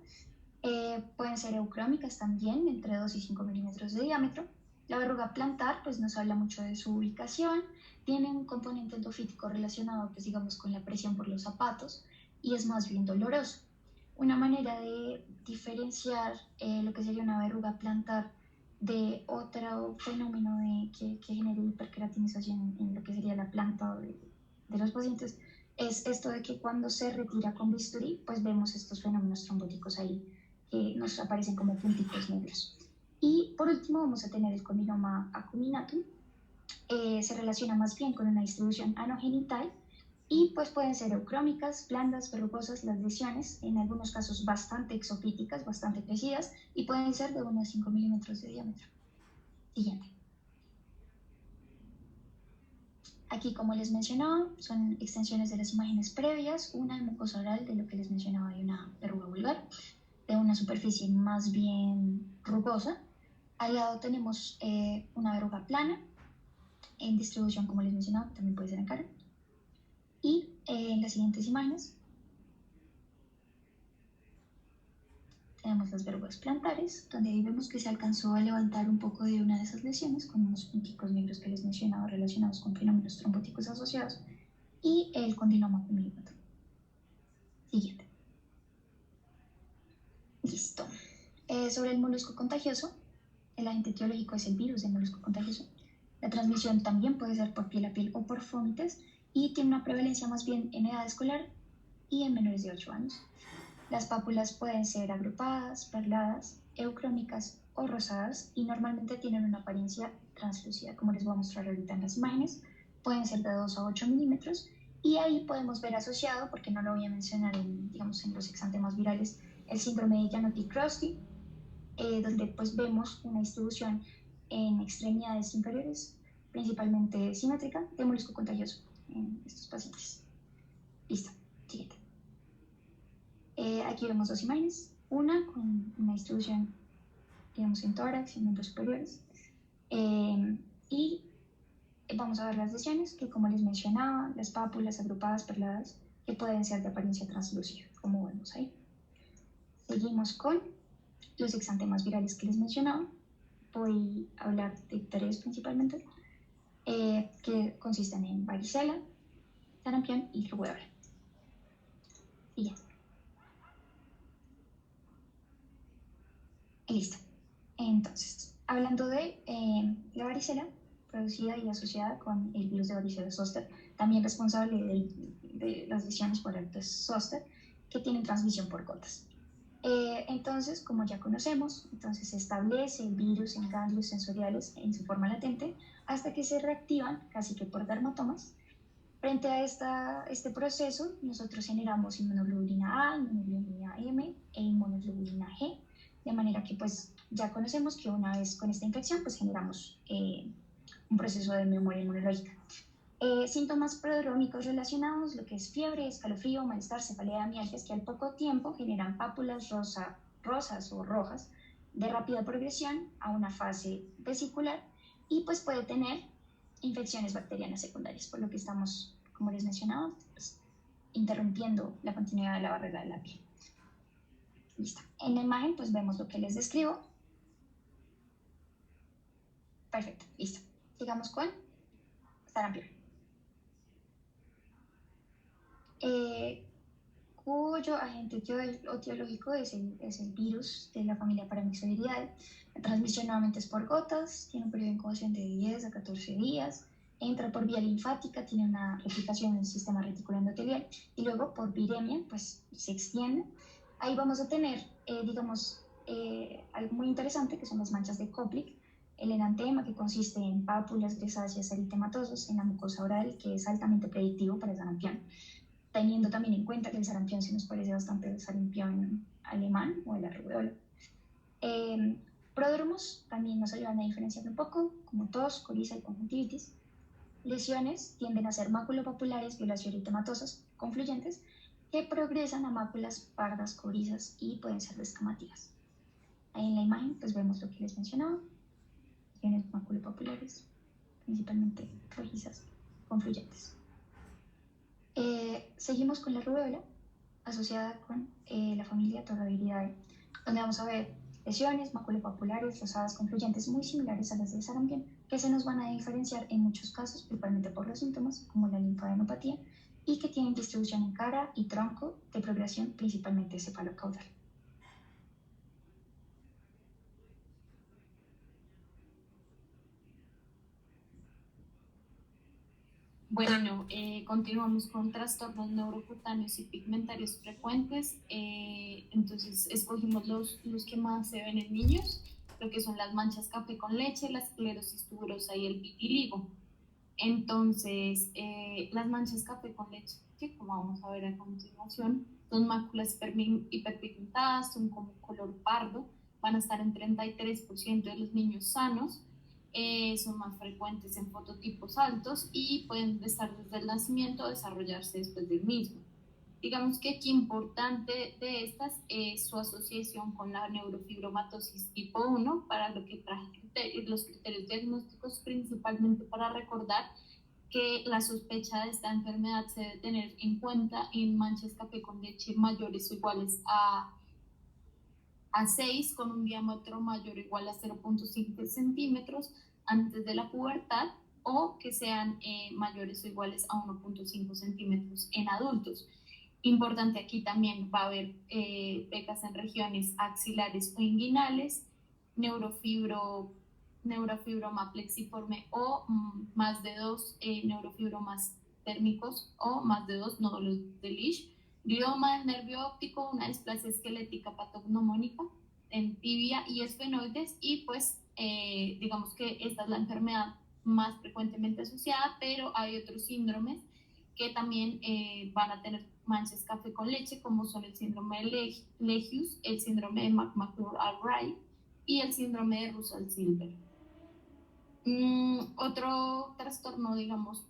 Pueden ser eucrómicas también, entre 2 y 5 milímetros de diámetro. La verruga plantar pues nos habla mucho de su ubicación, tiene un componente endofítico relacionado pues digamos con la presión por los zapatos y es más bien doloroso. Una manera de diferenciar lo que sería una verruga plantar de otro fenómeno que genera hiperqueratinización en lo que sería la planta de los pacientes es esto de que cuando se retira con bisturí, pues vemos estos fenómenos trombóticos ahí que nos aparecen como punticos negros. Y por último vamos a tener el condiloma acuminatum, se relaciona más bien con una distribución anogenital y pues pueden ser eucrómicas, blandas, verrugosas las lesiones, en algunos casos bastante exofíticas, bastante crecidas y pueden ser de 1 a 5 milímetros de diámetro. Siguiente. Aquí, como les mencionaba, son extensiones de las imágenes previas, una en mucosa oral de lo que les mencionaba de una verruga vulgar, de una superficie más bien rugosa. Al lado tenemos una verruga plana, en distribución, como les mencionaba, que también puede ser en cara. Y en las siguientes imágenes tenemos las verrugas plantares, donde ahí vemos que se alcanzó a levantar un poco de una de esas lesiones con unos punticos negros que les mencionaba relacionados con fenómenos trombóticos asociados y el condiloma acuminatum. Siguiente. Listo. Sobre el molusco contagioso, el agente etiológico es el virus del molusco contagioso. La transmisión también puede ser por piel a piel o por fomites y tiene una prevalencia más bien en edad escolar y en menores de 8 años. Las pápulas pueden ser agrupadas, perladas, eucrómicas o rosadas y normalmente tienen una apariencia translúcida, como les voy a mostrar ahorita en las imágenes. Pueden ser de 2 a 8 milímetros y ahí podemos ver asociado, porque no lo voy a mencionar en, digamos, en los exantemas virales, el síndrome de Janotti-Crosby, donde pues vemos una distribución en extremidades inferiores, principalmente simétrica, de molusco contagioso en estos pacientes. Listo, siguiente. Aquí vemos dos imágenes, una con una distribución, digamos, en tórax y en miembros superiores, y vamos a ver las lesiones que, como les mencionaba, las pápulas agrupadas, perladas, que pueden ser de apariencia translúcida, como vemos ahí. Seguimos con los exantemas virales que les mencionaba. Voy a hablar de 3 principalmente, que consisten en varicela, sarampión y rubéola. Y ya. Y listo. Entonces, hablando de la varicela, producida y asociada con el virus de varicela zoster, también responsable de las lesiones por herpes zóster, que tienen transmisión por gotas. Entonces, como ya conocemos, entonces se establece el virus en ganglios sensoriales en su forma latente hasta que se reactivan casi que por dermatomas. Frente a este proceso, nosotros generamos inmunoglobulina A, inmunoglobulina M e inmunoglobulina G, de manera que pues ya conocemos que una vez con esta infección pues generamos un proceso de memoria inmunológica. Síntomas prodrómicos relacionados, lo que es fiebre, escalofrío, malestar, cefalea, mialgias, que al poco tiempo generan pápulas rosas o rojas de rápida progresión a una fase vesicular y pues puede tener infecciones bacterianas secundarias, por lo que estamos, como les mencionaba, pues, interrumpiendo la continuidad de la barrera de la piel. Listo. En la imagen pues vemos lo que les describo. Perfecto, listo. Sigamos con sarampión. Cuyo agente etiológico es el virus de la familia Paramyxoviridae. La transmisión nuevamente es por gotas, tiene un periodo de incubación de 10 a 14 días, entra por vía linfática, tiene una replicación en el sistema reticular endotelial y luego por viremia pues se extiende. Ahí vamos a tener, digamos, algo muy interesante que son las manchas de Koplik, el enantema, que consiste en pápulas grisáceas eritematosos en la mucosa oral, que es altamente predictivo para el sarampión, teniendo también en cuenta que el sarampión se nos parece bastante al sarampión alemán o a la rubéola. Pródromos también nos ayudan a diferenciar un poco, como tos, coriza y conjuntivitis. Lesiones tienden a ser maculopapulares violacio-eritematosas confluyentes que progresan a máculas pardas, corizas y pueden ser descamativas. Ahí en la imagen pues vemos lo que les mencionaba, lesiones maculopapulares, principalmente rojizas, confluyentes. Seguimos con la rubéola, asociada con la familia Torraviridae, donde vamos a ver lesiones maculopapulares rosadas confluyentes muy similares a las del sarampión, que se nos van a diferenciar en muchos casos, principalmente por los síntomas, como la linfadenopatía, y que tienen distribución en cara y tronco de progresión principalmente cefalocaudal. Bueno, continuamos con trastornos neurocutáneos y pigmentarios frecuentes. Entonces, escogimos los que más se ven en niños, lo que son las manchas café con leche, la esclerosis tuberosa y el vitiligo. Entonces, las manchas café con leche, como vamos a ver a continuación, son máculas hiperpigmentadas, son como color pardo, van a estar en 33% de los niños sanos. Son más frecuentes en fototipos altos y pueden estar desde el nacimiento o desarrollarse después del mismo. Digamos que aquí importante de estas es su asociación con la neurofibromatosis tipo 1, para lo que traje los criterios diagnósticos, principalmente para recordar que la sospecha de esta enfermedad se debe tener en cuenta en manchas café con leche mayores o iguales a 6, con un diámetro mayor o igual a 0.5 centímetros antes de la pubertad, o que sean mayores o iguales a 1.5 centímetros en adultos. Importante aquí también va a haber pecas en regiones axilares o inguinales, neurofibroma plexiforme o más de 2 neurofibromas térmicos o más de 2 nódulos de Lesch, glioma del nervio óptico, una displasia esquelética patognomónica en tibia y esfenoides, y pues digamos que esta es la enfermedad más frecuentemente asociada, pero hay otros síndromes que también van a tener manchas café con leche, como son el síndrome de Legius, el síndrome de McMurray-Albright y el síndrome de Russell-Silver. Otro trastorno, digamos,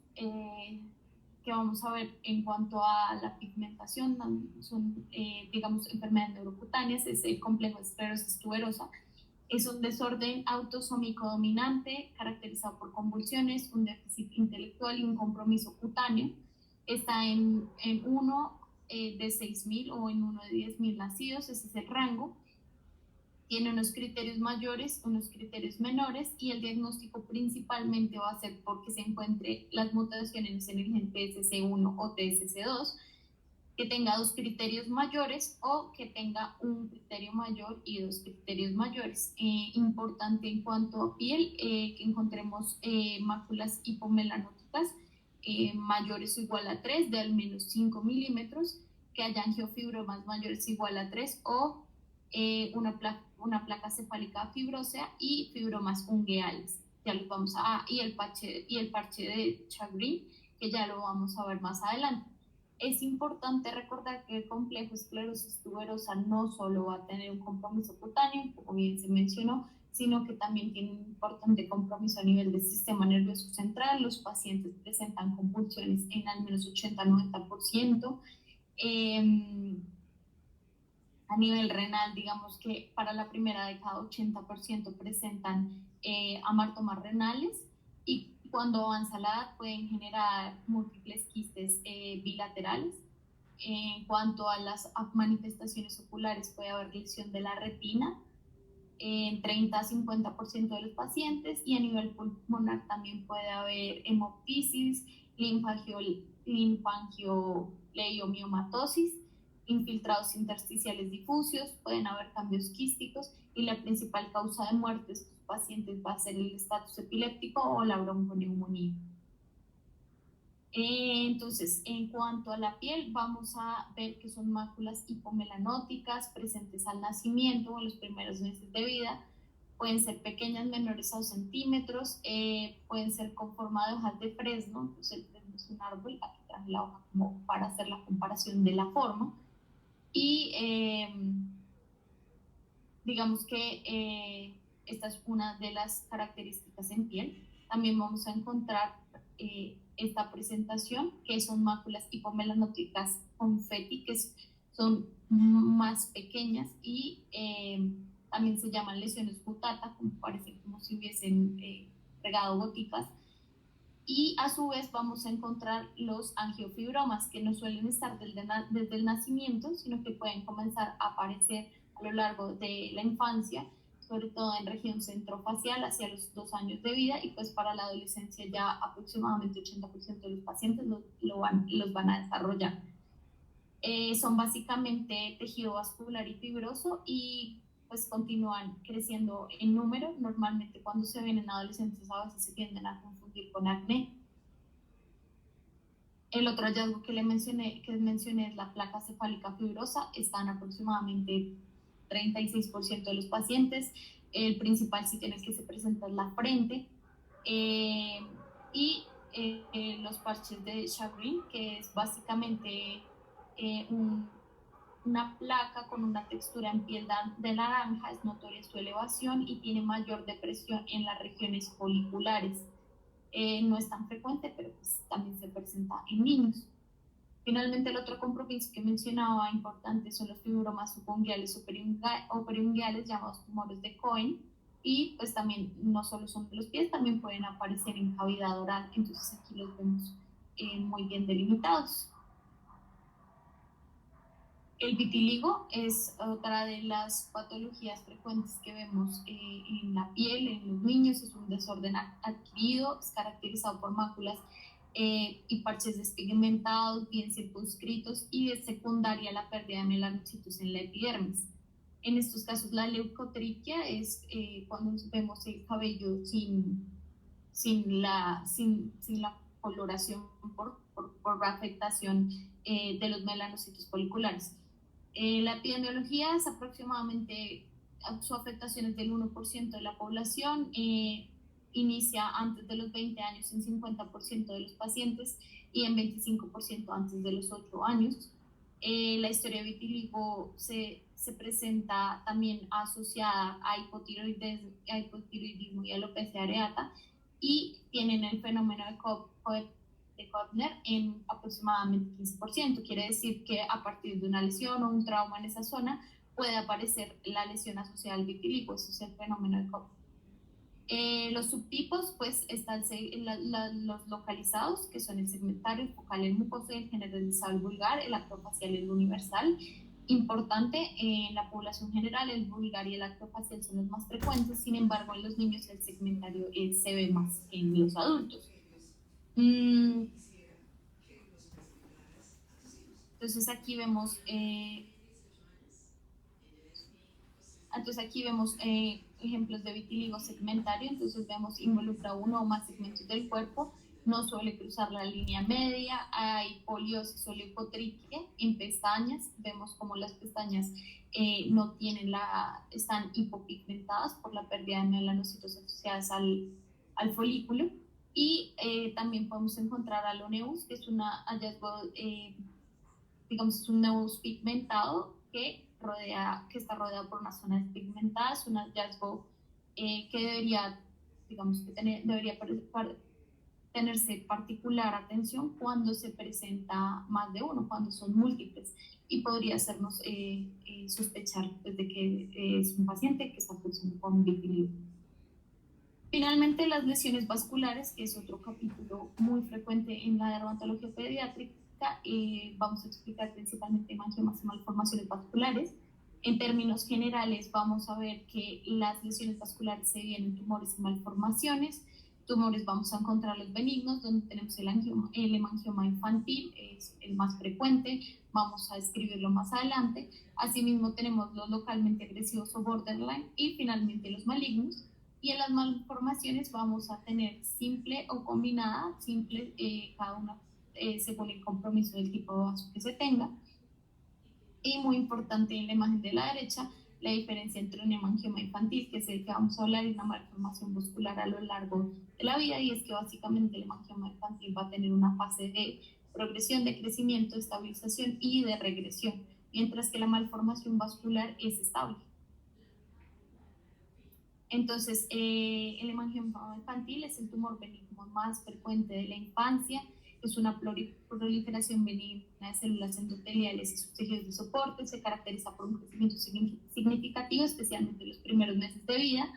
que vamos a ver en cuanto a la pigmentación, son, digamos, enfermedades neurocutáneas, es el complejo de esclerosis tuberosa. Es un desorden autosómico dominante caracterizado por convulsiones, un déficit intelectual y un compromiso cutáneo. Está en 1 de 6.000 o en 1 de 10.000 nacidos, ese es el rango. Tiene unos criterios mayores, unos criterios menores, y el diagnóstico principalmente va a ser porque se encuentre las mutaciones en el gen TSC1 o TSC2, que tenga 2 criterios mayores o que tenga un criterio mayor y 2 criterios mayores. Importante en cuanto a piel, que encontremos máculas hipomelanóticas mayores o igual a 3, de al menos 5 milímetros, que haya angiofibromas mayores o igual a 3 o una placa cefálica fibrósea y fibromas ungueales. Ya los vamos a, y el parche de Chagrin, que ya lo vamos a ver más adelante. Es importante recordar que el complejo esclerosis tuberosa no solo va a tener un compromiso cutáneo, como bien se mencionó, sino que también tiene un importante compromiso a nivel del sistema nervioso central. Los pacientes presentan convulsiones en al menos 80-90%. A nivel renal, digamos que para la primera década 80% presentan amartomas renales, y cuando avanza la edad pueden generar múltiples quistes bilaterales. En cuanto a las manifestaciones oculares, puede haber lesión de la retina en 30-50% de los pacientes, y a nivel pulmonar también puede haber hemoptisis, linfangioleiomyomatosis, infiltrados intersticiales difusos, pueden haber cambios quísticos, y la principal causa de muerte de estos pacientes va a ser el estatus epiléptico o la bronconeumonía. Entonces, en cuanto a la piel, vamos a ver que son máculas hipomelanóticas presentes al nacimiento o en los primeros meses de vida. Pueden ser pequeñas, menores a 2 centímetros, pueden ser con forma de hojas de fresno. Entonces, el fresno es un árbol, aquí traje la hoja como para hacer la comparación de la forma. Y digamos que esta es una de las características en piel. También vamos a encontrar esta presentación, que son máculas hipomelanóticas confeti, que son más pequeñas y también se llaman lesiones cutata, como parece como si hubiesen regado goticas. Y a su vez vamos a encontrar los angiofibromas, que no suelen estar desde el nacimiento, sino que pueden comenzar a aparecer a lo largo de la infancia, sobre todo en región centrofacial hacia los 2 años de vida, y pues para la adolescencia ya aproximadamente 80% de los pacientes los van a desarrollar. Son básicamente tejido vascular y fibroso y pues continúan creciendo en número. Normalmente cuando se ven en adolescentes a veces se tienden a confundir con acné. El otro hallazgo que mencioné es la placa cefálica fibrosa. Están aproximadamente 36% de los pacientes. El principal sitio en el que se presenta es la frente. Y los parches de Chagrin, que es básicamente una placa con una textura en piel de naranja, es notoria su elevación y tiene mayor depresión en las regiones foliculares. No es tan frecuente, pero pues también se presenta en niños. Finalmente, el otro compromiso que mencionaba importante son los fibromas subunguales o periunguales, llamados tumores de Cohen, y pues también no solo son de los pies, también pueden aparecer en cavidad oral, entonces aquí los vemos muy bien delimitados. El vitiligo es otra de las patologías frecuentes que vemos en la piel, en los niños. Es un desorden adquirido, es caracterizado por máculas y parches despigmentados, bien circunscritos, y de secundaria la pérdida de melanocitos en la epidermis. En estos casos la leucotriquia es cuando vemos el cabello sin la coloración por afectación de los melanocitos foliculares. La epidemiología es aproximadamente, su afectación es del 1% de la población, inicia antes de los 20 años en 50% de los pacientes y en 25% antes de los 8 años. La historia de vitiligo se presenta también asociada a hipotiroidismo y alopecia areata, y tienen el fenómeno de Koppner en aproximadamente 15%. Quiere decir que a partir de una lesión o un trauma en esa zona puede aparecer la lesión asociada al vitiligo. Eso es el fenómeno de Koppner. Los subtipos, pues están los localizados, que son el segmentario, el focal, el mucoso, el generalizado, el vulgar, el acrofacial, el universal. Importante, en la población general el vulgar y el acrofacial son los más frecuentes, sin embargo en los niños el segmentario se ve más que en los adultos. Entonces aquí vemos ejemplos de vitiligo segmentario. Entonces vemos involucra uno o más segmentos del cuerpo, no suele cruzar la línea media, hay poliosis o leucotriquia en pestañas. Vemos como las pestañas están hipopigmentadas por la pérdida de melanocitos asociadas al folículo. Y también podemos encontrar aloneus, que es un hallazgo, digamos, es un neus pigmentado que está rodeado por una zona despigmentada. Es un hallazgo que debería tenerse particular atención cuando se presenta más de uno, cuando son múltiples, y podría hacernos sospechar desde que es un paciente que está cursando con vitiligo. Finalmente, las lesiones vasculares, que es otro capítulo muy frecuente en la dermatología pediátrica. Vamos a explicar principalmente hemangiomas y malformaciones vasculares. En términos generales, vamos a ver que las lesiones vasculares se dividen en tumores y malformaciones. Tumores vamos a encontrar los benignos, donde tenemos el hemangioma infantil, es el más frecuente, vamos a describirlo más adelante. Asimismo tenemos los localmente agresivos o borderline, y finalmente los malignos. Y en las malformaciones vamos a tener simple o combinada. Simple, cada una según el compromiso del tipo de vaso que se tenga. Y muy importante en la imagen de la derecha, la diferencia entre un hemangioma infantil, que es el que vamos a hablar, y una malformación muscular a lo largo de la vida, y es que básicamente el hemangioma infantil va a tener una fase de progresión, de crecimiento, de estabilización y de regresión, mientras que la malformación vascular es estable. Entonces, el hemangioma infantil es el tumor benigno más frecuente de la infancia, es una proliferación benigna de células endoteliales y sus tejidos de soporte, se caracteriza por un crecimiento significativo, especialmente en los primeros meses de vida.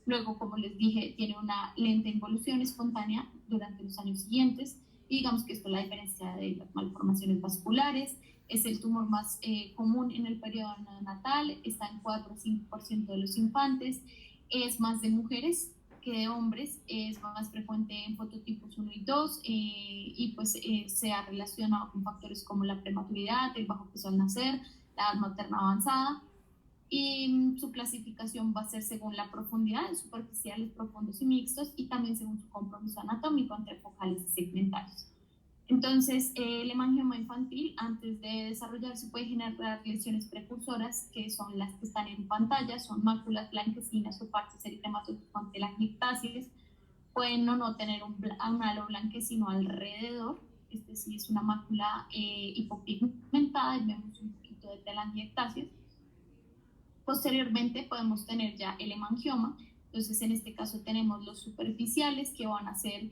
Luego, como les dije, tiene una lenta involución espontánea durante los años siguientes, y digamos que esto es la diferencia de las malformaciones vasculares. Es el tumor más común en el periodo neonatal, está en 4 a 5% de los infantes, es más de mujeres que de hombres, es más frecuente en fototipos 1 y 2, y pues se ha relacionado con factores como la prematuridad, el bajo peso al nacer, la edad materna avanzada, y su clasificación va a ser según la profundidad, en superficiales, profundos y mixtos, y también según su compromiso anatómico entre focales y segmentarios. Entonces, el hemangioma infantil, antes de desarrollarse, puede generar lesiones precursoras, que son las que están en pantalla, son máculas blanquecinas o parches eritematosos con telangiectasias. Pueden no tener un halo blanquecino alrededor, este sí es una mácula hipopigmentada, y vemos un poquito de telangiectasias. Posteriormente podemos tener ya el hemangioma, entonces en este caso tenemos los superficiales, que van a ser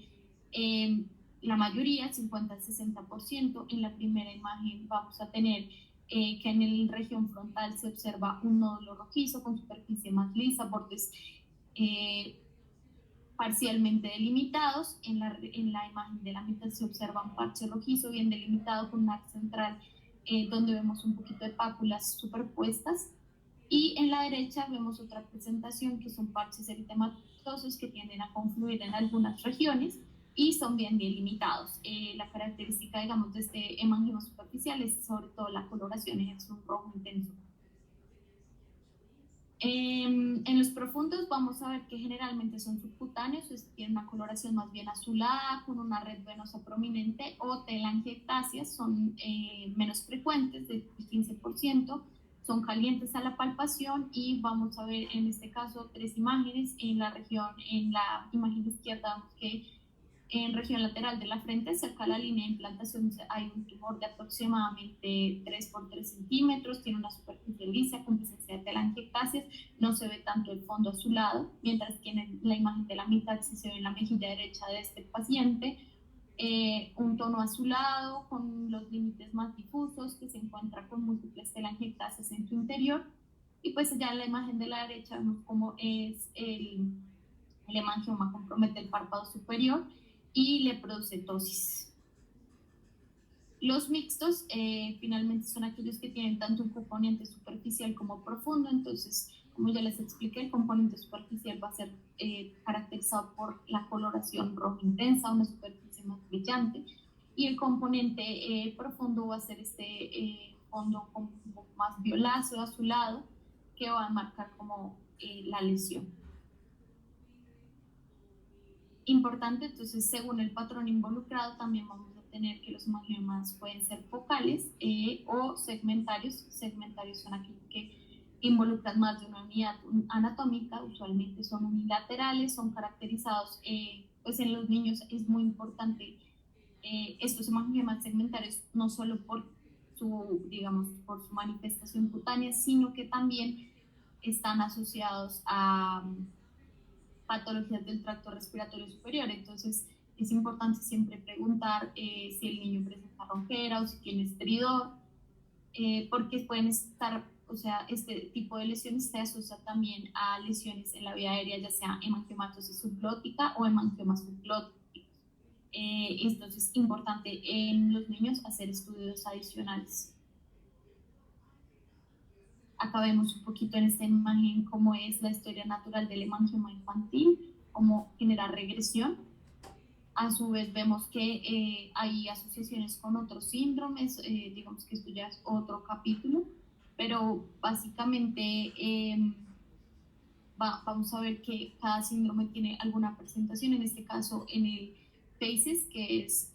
la mayoría, 50 al 60%. En la primera imagen vamos a tener que en la región frontal se observa un nódulo rojizo con superficie más lisa, bordes parcialmente delimitados. En la imagen de la mitad se observa un parche rojizo bien delimitado con un arco central donde vemos un poquito de pápulas superpuestas. Y en la derecha vemos otra presentación, que son parches eritematosos que tienden a confluir en algunas regiones y son bien delimitados. La característica, digamos, de este hemangioma superficial es sobre todo la coloración, es un rojo intenso. En los profundos vamos a ver que generalmente son subcutáneos, tienen una coloración más bien azulada con una red venosa prominente, o telangiectasias, son menos frecuentes, del 15%, son calientes a la palpación, y vamos a ver en este caso 3 imágenes. En la imagen izquierda vemos que en región lateral de la frente, cerca de la línea de implantación, hay un tumor de aproximadamente 3 por 3 centímetros, tiene una superficie lisa con presencia de telangiectasias, no se ve tanto el fondo azulado, mientras que en la imagen de la mitad sí se ve en la mejilla derecha de este paciente un tono azulado con los límites más difusos, que se encuentra con múltiples telangiectasias en su interior. Y pues ya en la imagen de la derecha vemos cómo es el hemangioma compromete el párpado superior y le produce ptosis. Los mixtos finalmente son aquellos que tienen tanto un componente superficial como profundo. Entonces, como ya les expliqué, el componente superficial va a ser caracterizado por la coloración roja intensa, una superficie más brillante, y el componente profundo va a ser este fondo un poco más violáceo, azulado, que va a marcar como la lesión. Importante, entonces, según el patrón involucrado, también vamos a tener que los hemangiomas pueden ser focales o segmentarios. Segmentarios son aquellos que involucran más de una unidad anatómica, usualmente son unilaterales, son caracterizados, pues en los niños es muy importante estos hemangiomas segmentarios, no solo por por su manifestación cutánea, sino que también están asociados a patologías del tracto respiratorio superior. Entonces es importante siempre preguntar si el niño presenta ronquera o si tiene estridor, porque pueden estar, o sea, este tipo de lesiones se asocia también a lesiones en la vía aérea, ya sea hemangiomatosis subglótica o hemangiomas subglóticos. Entonces es importante en los niños hacer estudios adicionales. Acá vemos un poquito en esta imagen cómo es la historia natural del hemangioma infantil, cómo genera regresión. A su vez vemos que hay asociaciones con otros síndromes, digamos que esto ya es otro capítulo, pero básicamente vamos a ver que cada síndrome tiene alguna presentación. En este caso, en el phases, que es,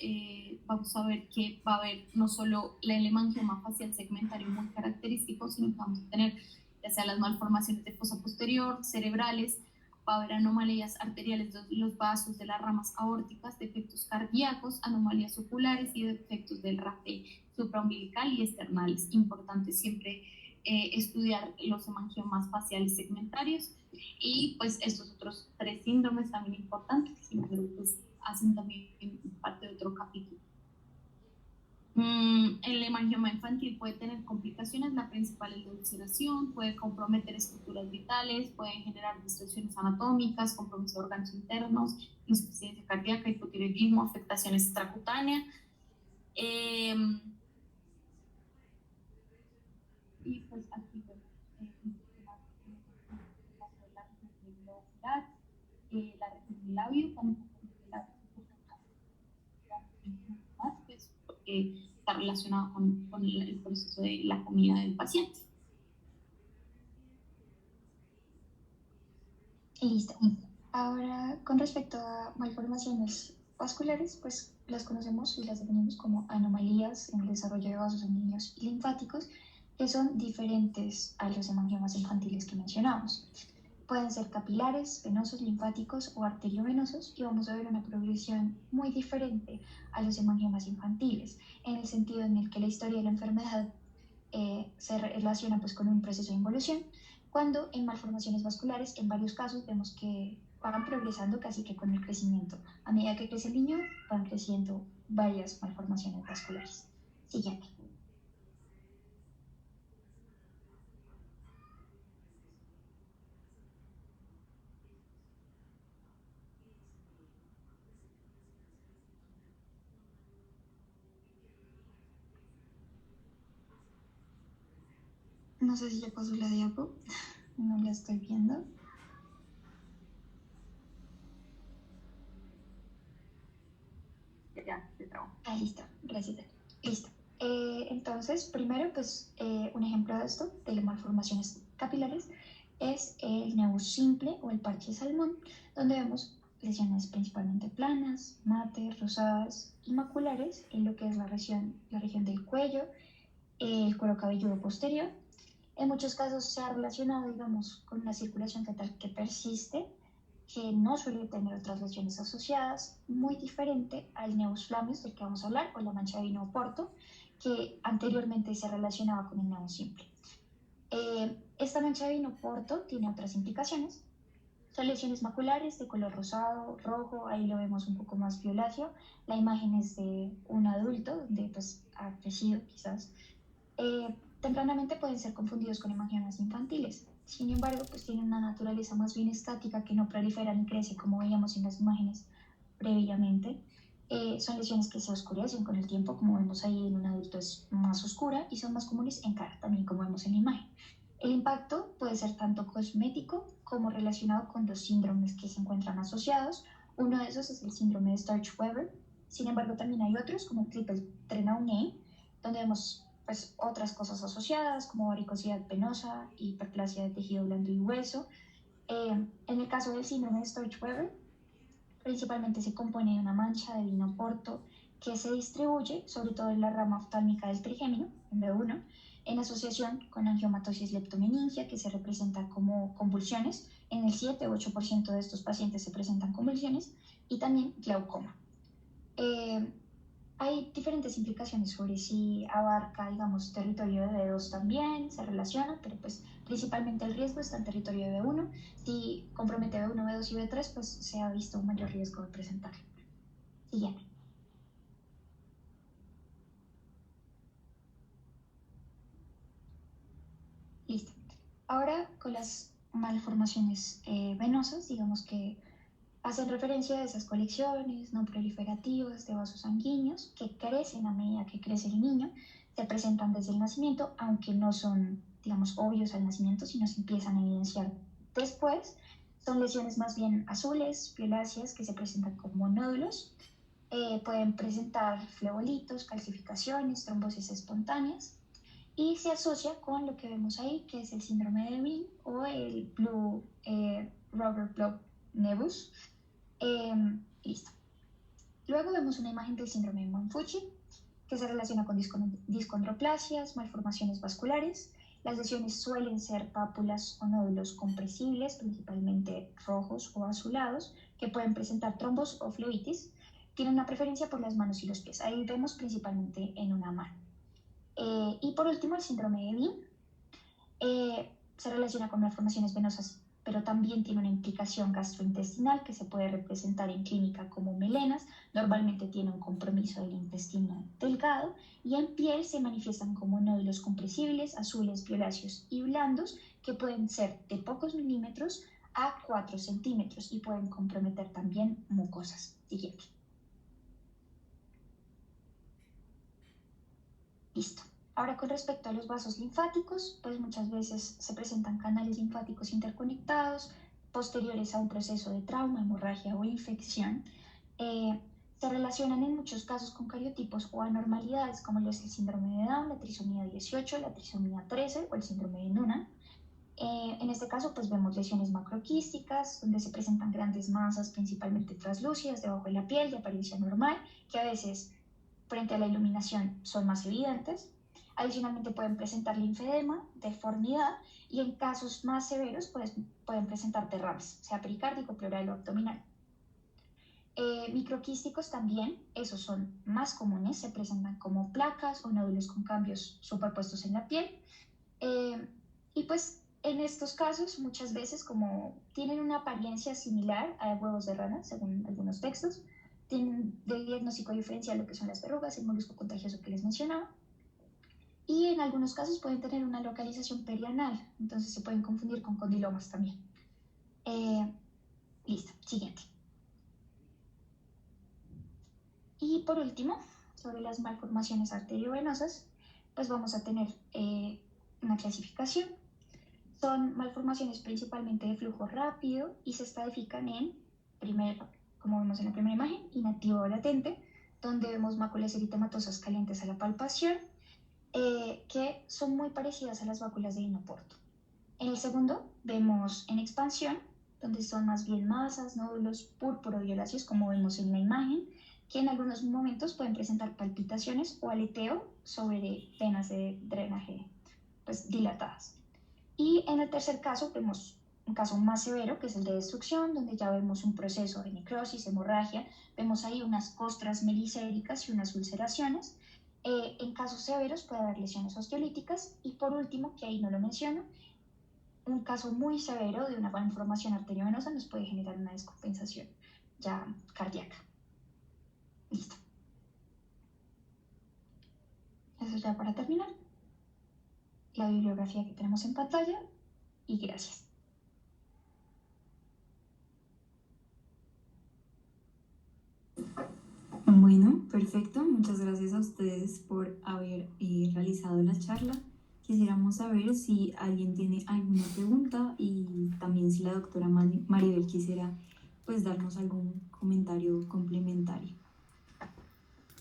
vamos a ver que va a haber no solo el hemangioma facial segmentario muy característico, sino que vamos a tener ya sea las malformaciones de fosa posterior, cerebrales, va a haber anomalías arteriales de los vasos, de las ramas aórticas, defectos cardíacos, anomalías oculares y defectos del rafe supraumbilical y externales. Importante siempre estudiar los hemangiomas faciales segmentarios y pues estos otros 3 síndromes también importantes, que siempre pues, hacen también parte de otro capítulo. El hemangioma infantil puede tener complicaciones, la principal es la ulceración, puede comprometer estructuras vitales, puede generar distorsiones anatómicas, compromiso de órganos internos, insuficiencia cardíaca, hipotiroidismo, afectación extracutánea. Y pues aquí la región del labio, también pues, porque está relacionado con el proceso de la comida del paciente. Listo. Ahora, con respecto a malformaciones vasculares, pues las conocemos y las definimos como anomalías en el desarrollo de vasos sanguíneos y linfáticos que son diferentes a los hemangiomas infantiles que mencionamos. Pueden ser capilares, venosos, linfáticos o arteriovenosos y vamos a ver una progresión muy diferente a los hemangiomas infantiles, en el sentido en el que la historia de la enfermedad se relaciona pues, con un proceso de involución, cuando en malformaciones vasculares, en varios casos, vemos que van progresando casi que con el crecimiento. A medida que crece el niño, van creciendo varias malformaciones vasculares. Siguiente. No sé si ya pasó la diapo, no la estoy viendo. Ya, se trabó. Ah, listo, gracias. Listo. Entonces, primero, pues, un ejemplo de esto, de las malformaciones capilares, es el nevus simple o el parche de salmón, donde vemos lesiones principalmente planas, mates, rosadas y maculares en lo que es la región del cuello, el cuero cabelludo posterior. En muchos casos se ha relacionado, digamos, con una circulación fetal que persiste, que no suele tener otras lesiones asociadas, muy diferente al nevus flammeus del que vamos a hablar, o la mancha de vino oporto, que anteriormente se relacionaba con el nevus simple. Esta mancha de vino oporto tiene otras implicaciones. Son lesiones maculares de color rosado, rojo, ahí lo vemos un poco más violáceo. La imagen es de un adulto, donde pues ha crecido quizás. Tempranamente pueden ser confundidos con hemangiomas infantiles. Sin embargo, pues tienen una naturaleza más bien estática que no prolifera ni crece como veíamos en las imágenes previamente. Son lesiones que se oscurecen con el tiempo, como vemos ahí en un adulto es más oscura, y son más comunes en cara, también como vemos en la imagen. El impacto puede ser tanto cosmético como relacionado con los síndromes que se encuentran asociados. Uno de esos es el síndrome de Sturge-Weber. Sin embargo, también hay otros como el triple Trenaunay, donde vemos pues, otras cosas asociadas como varicosidad venosa, hiperplasia de tejido blando y hueso. En el caso del síndrome de Sturge-Weber, principalmente se compone de una mancha de vino porto que se distribuye sobre todo en la rama oftálmica del trigémino, en B1, en asociación con angiomatosis leptomeningia, que se representa como convulsiones. En el 7 u 8% de estos pacientes se presentan convulsiones, y también glaucoma. Hay diferentes implicaciones sobre si abarca, digamos, territorio de B2 también, se relaciona, pero pues principalmente el riesgo está en territorio de B1. Si compromete B1, B2 y B3, pues se ha visto un mayor riesgo de presentarlo. Siguiente. Listo. Ahora con las malformaciones venosas, digamos que hacen referencia a esas colecciones no proliferativas de vasos sanguíneos que crecen a medida que crece el niño, se presentan desde el nacimiento, aunque no son, digamos, obvios al nacimiento, sino se empiezan a evidenciar después. Son lesiones más bien azules, violáceas, que se presentan como nódulos. Pueden presentar flebolitos, calcificaciones, trombosis espontáneas, y se asocia con lo que vemos ahí, que es el síndrome de Wien o el Blue Rubber Blood Nevus. Listo. Luego vemos una imagen del síndrome de Mount-Fuji, que se relaciona con discondroplasias, malformaciones vasculares. Las lesiones suelen ser pápulas o nódulos compresibles, principalmente rojos o azulados, que pueden presentar trombos o flebitis. Tienen una preferencia por las manos y los pies. Ahí vemos principalmente en una mano. Y por último, el síndrome de Bean se relaciona con malformaciones venosas, pero también tiene una implicación gastrointestinal que se puede representar en clínica como melenas. Normalmente tiene un compromiso del intestino delgado, y en piel se manifiestan como nódulos compresibles, azules, violáceos y blandos, que pueden ser de pocos milímetros a 4 centímetros y pueden comprometer también mucosas. Siguiente. Listo. Ahora, con respecto a los vasos linfáticos, pues muchas veces se presentan canales linfáticos interconectados posteriores a un proceso de trauma, hemorragia o infección. Se relacionan en muchos casos con cariotipos o anormalidades como lo es el síndrome de Down, la trisomía 18, la trisomía 13 o el síndrome de Noonan. En este caso, pues vemos lesiones macroquísticas, donde se presentan grandes masas, principalmente translúcidas, debajo de la piel, de apariencia normal, que a veces frente a la iluminación son más evidentes. Adicionalmente pueden presentar linfedema, deformidad, y en casos más severos pueden presentar derrames, sea pericárdico, pleural o abdominal. Microquísticos también, esos son más comunes, se presentan como placas o nódulos con cambios superpuestos en la piel. Y pues en estos casos muchas veces, como tienen una apariencia similar a huevos de rana, según algunos textos, tienen de diagnóstico diferencial lo que son las verrugas, el molusco contagioso que les mencionaba, y en algunos casos pueden tener una localización perianal, entonces se pueden confundir con condilomas también. Listo, siguiente. Y por último, sobre las malformaciones arteriovenosas, pues vamos a tener una clasificación. Son malformaciones principalmente de flujo rápido y se estratifican en, primero, como vemos en la primera imagen, inactivo o latente, donde vemos máculas eritematosas calientes a la palpación, que son muy parecidas a las vacuolas de Inoporto. En el segundo vemos en expansión, donde son más bien masas, nódulos púrpuro-violáceos, como vemos en la imagen, que en algunos momentos pueden presentar palpitaciones o aleteo sobre venas de drenaje pues, dilatadas. Y en el tercer caso vemos un caso más severo, que es el de destrucción, donde ya vemos un proceso de necrosis, hemorragia, vemos ahí unas costras melicéricas y unas ulceraciones. En casos severos puede haber lesiones osteolíticas, y por último, que ahí no lo menciono, un caso muy severo de una malformación arteriovenosa nos puede generar una descompensación ya cardíaca. Listo. Eso ya para terminar. La bibliografía que tenemos en pantalla, y gracias. Bueno, perfecto. Muchas gracias a ustedes por haber realizado la charla. Quisiéramos saber si alguien tiene alguna pregunta, y también si la doctora Maribel quisiera pues darnos algún comentario complementario.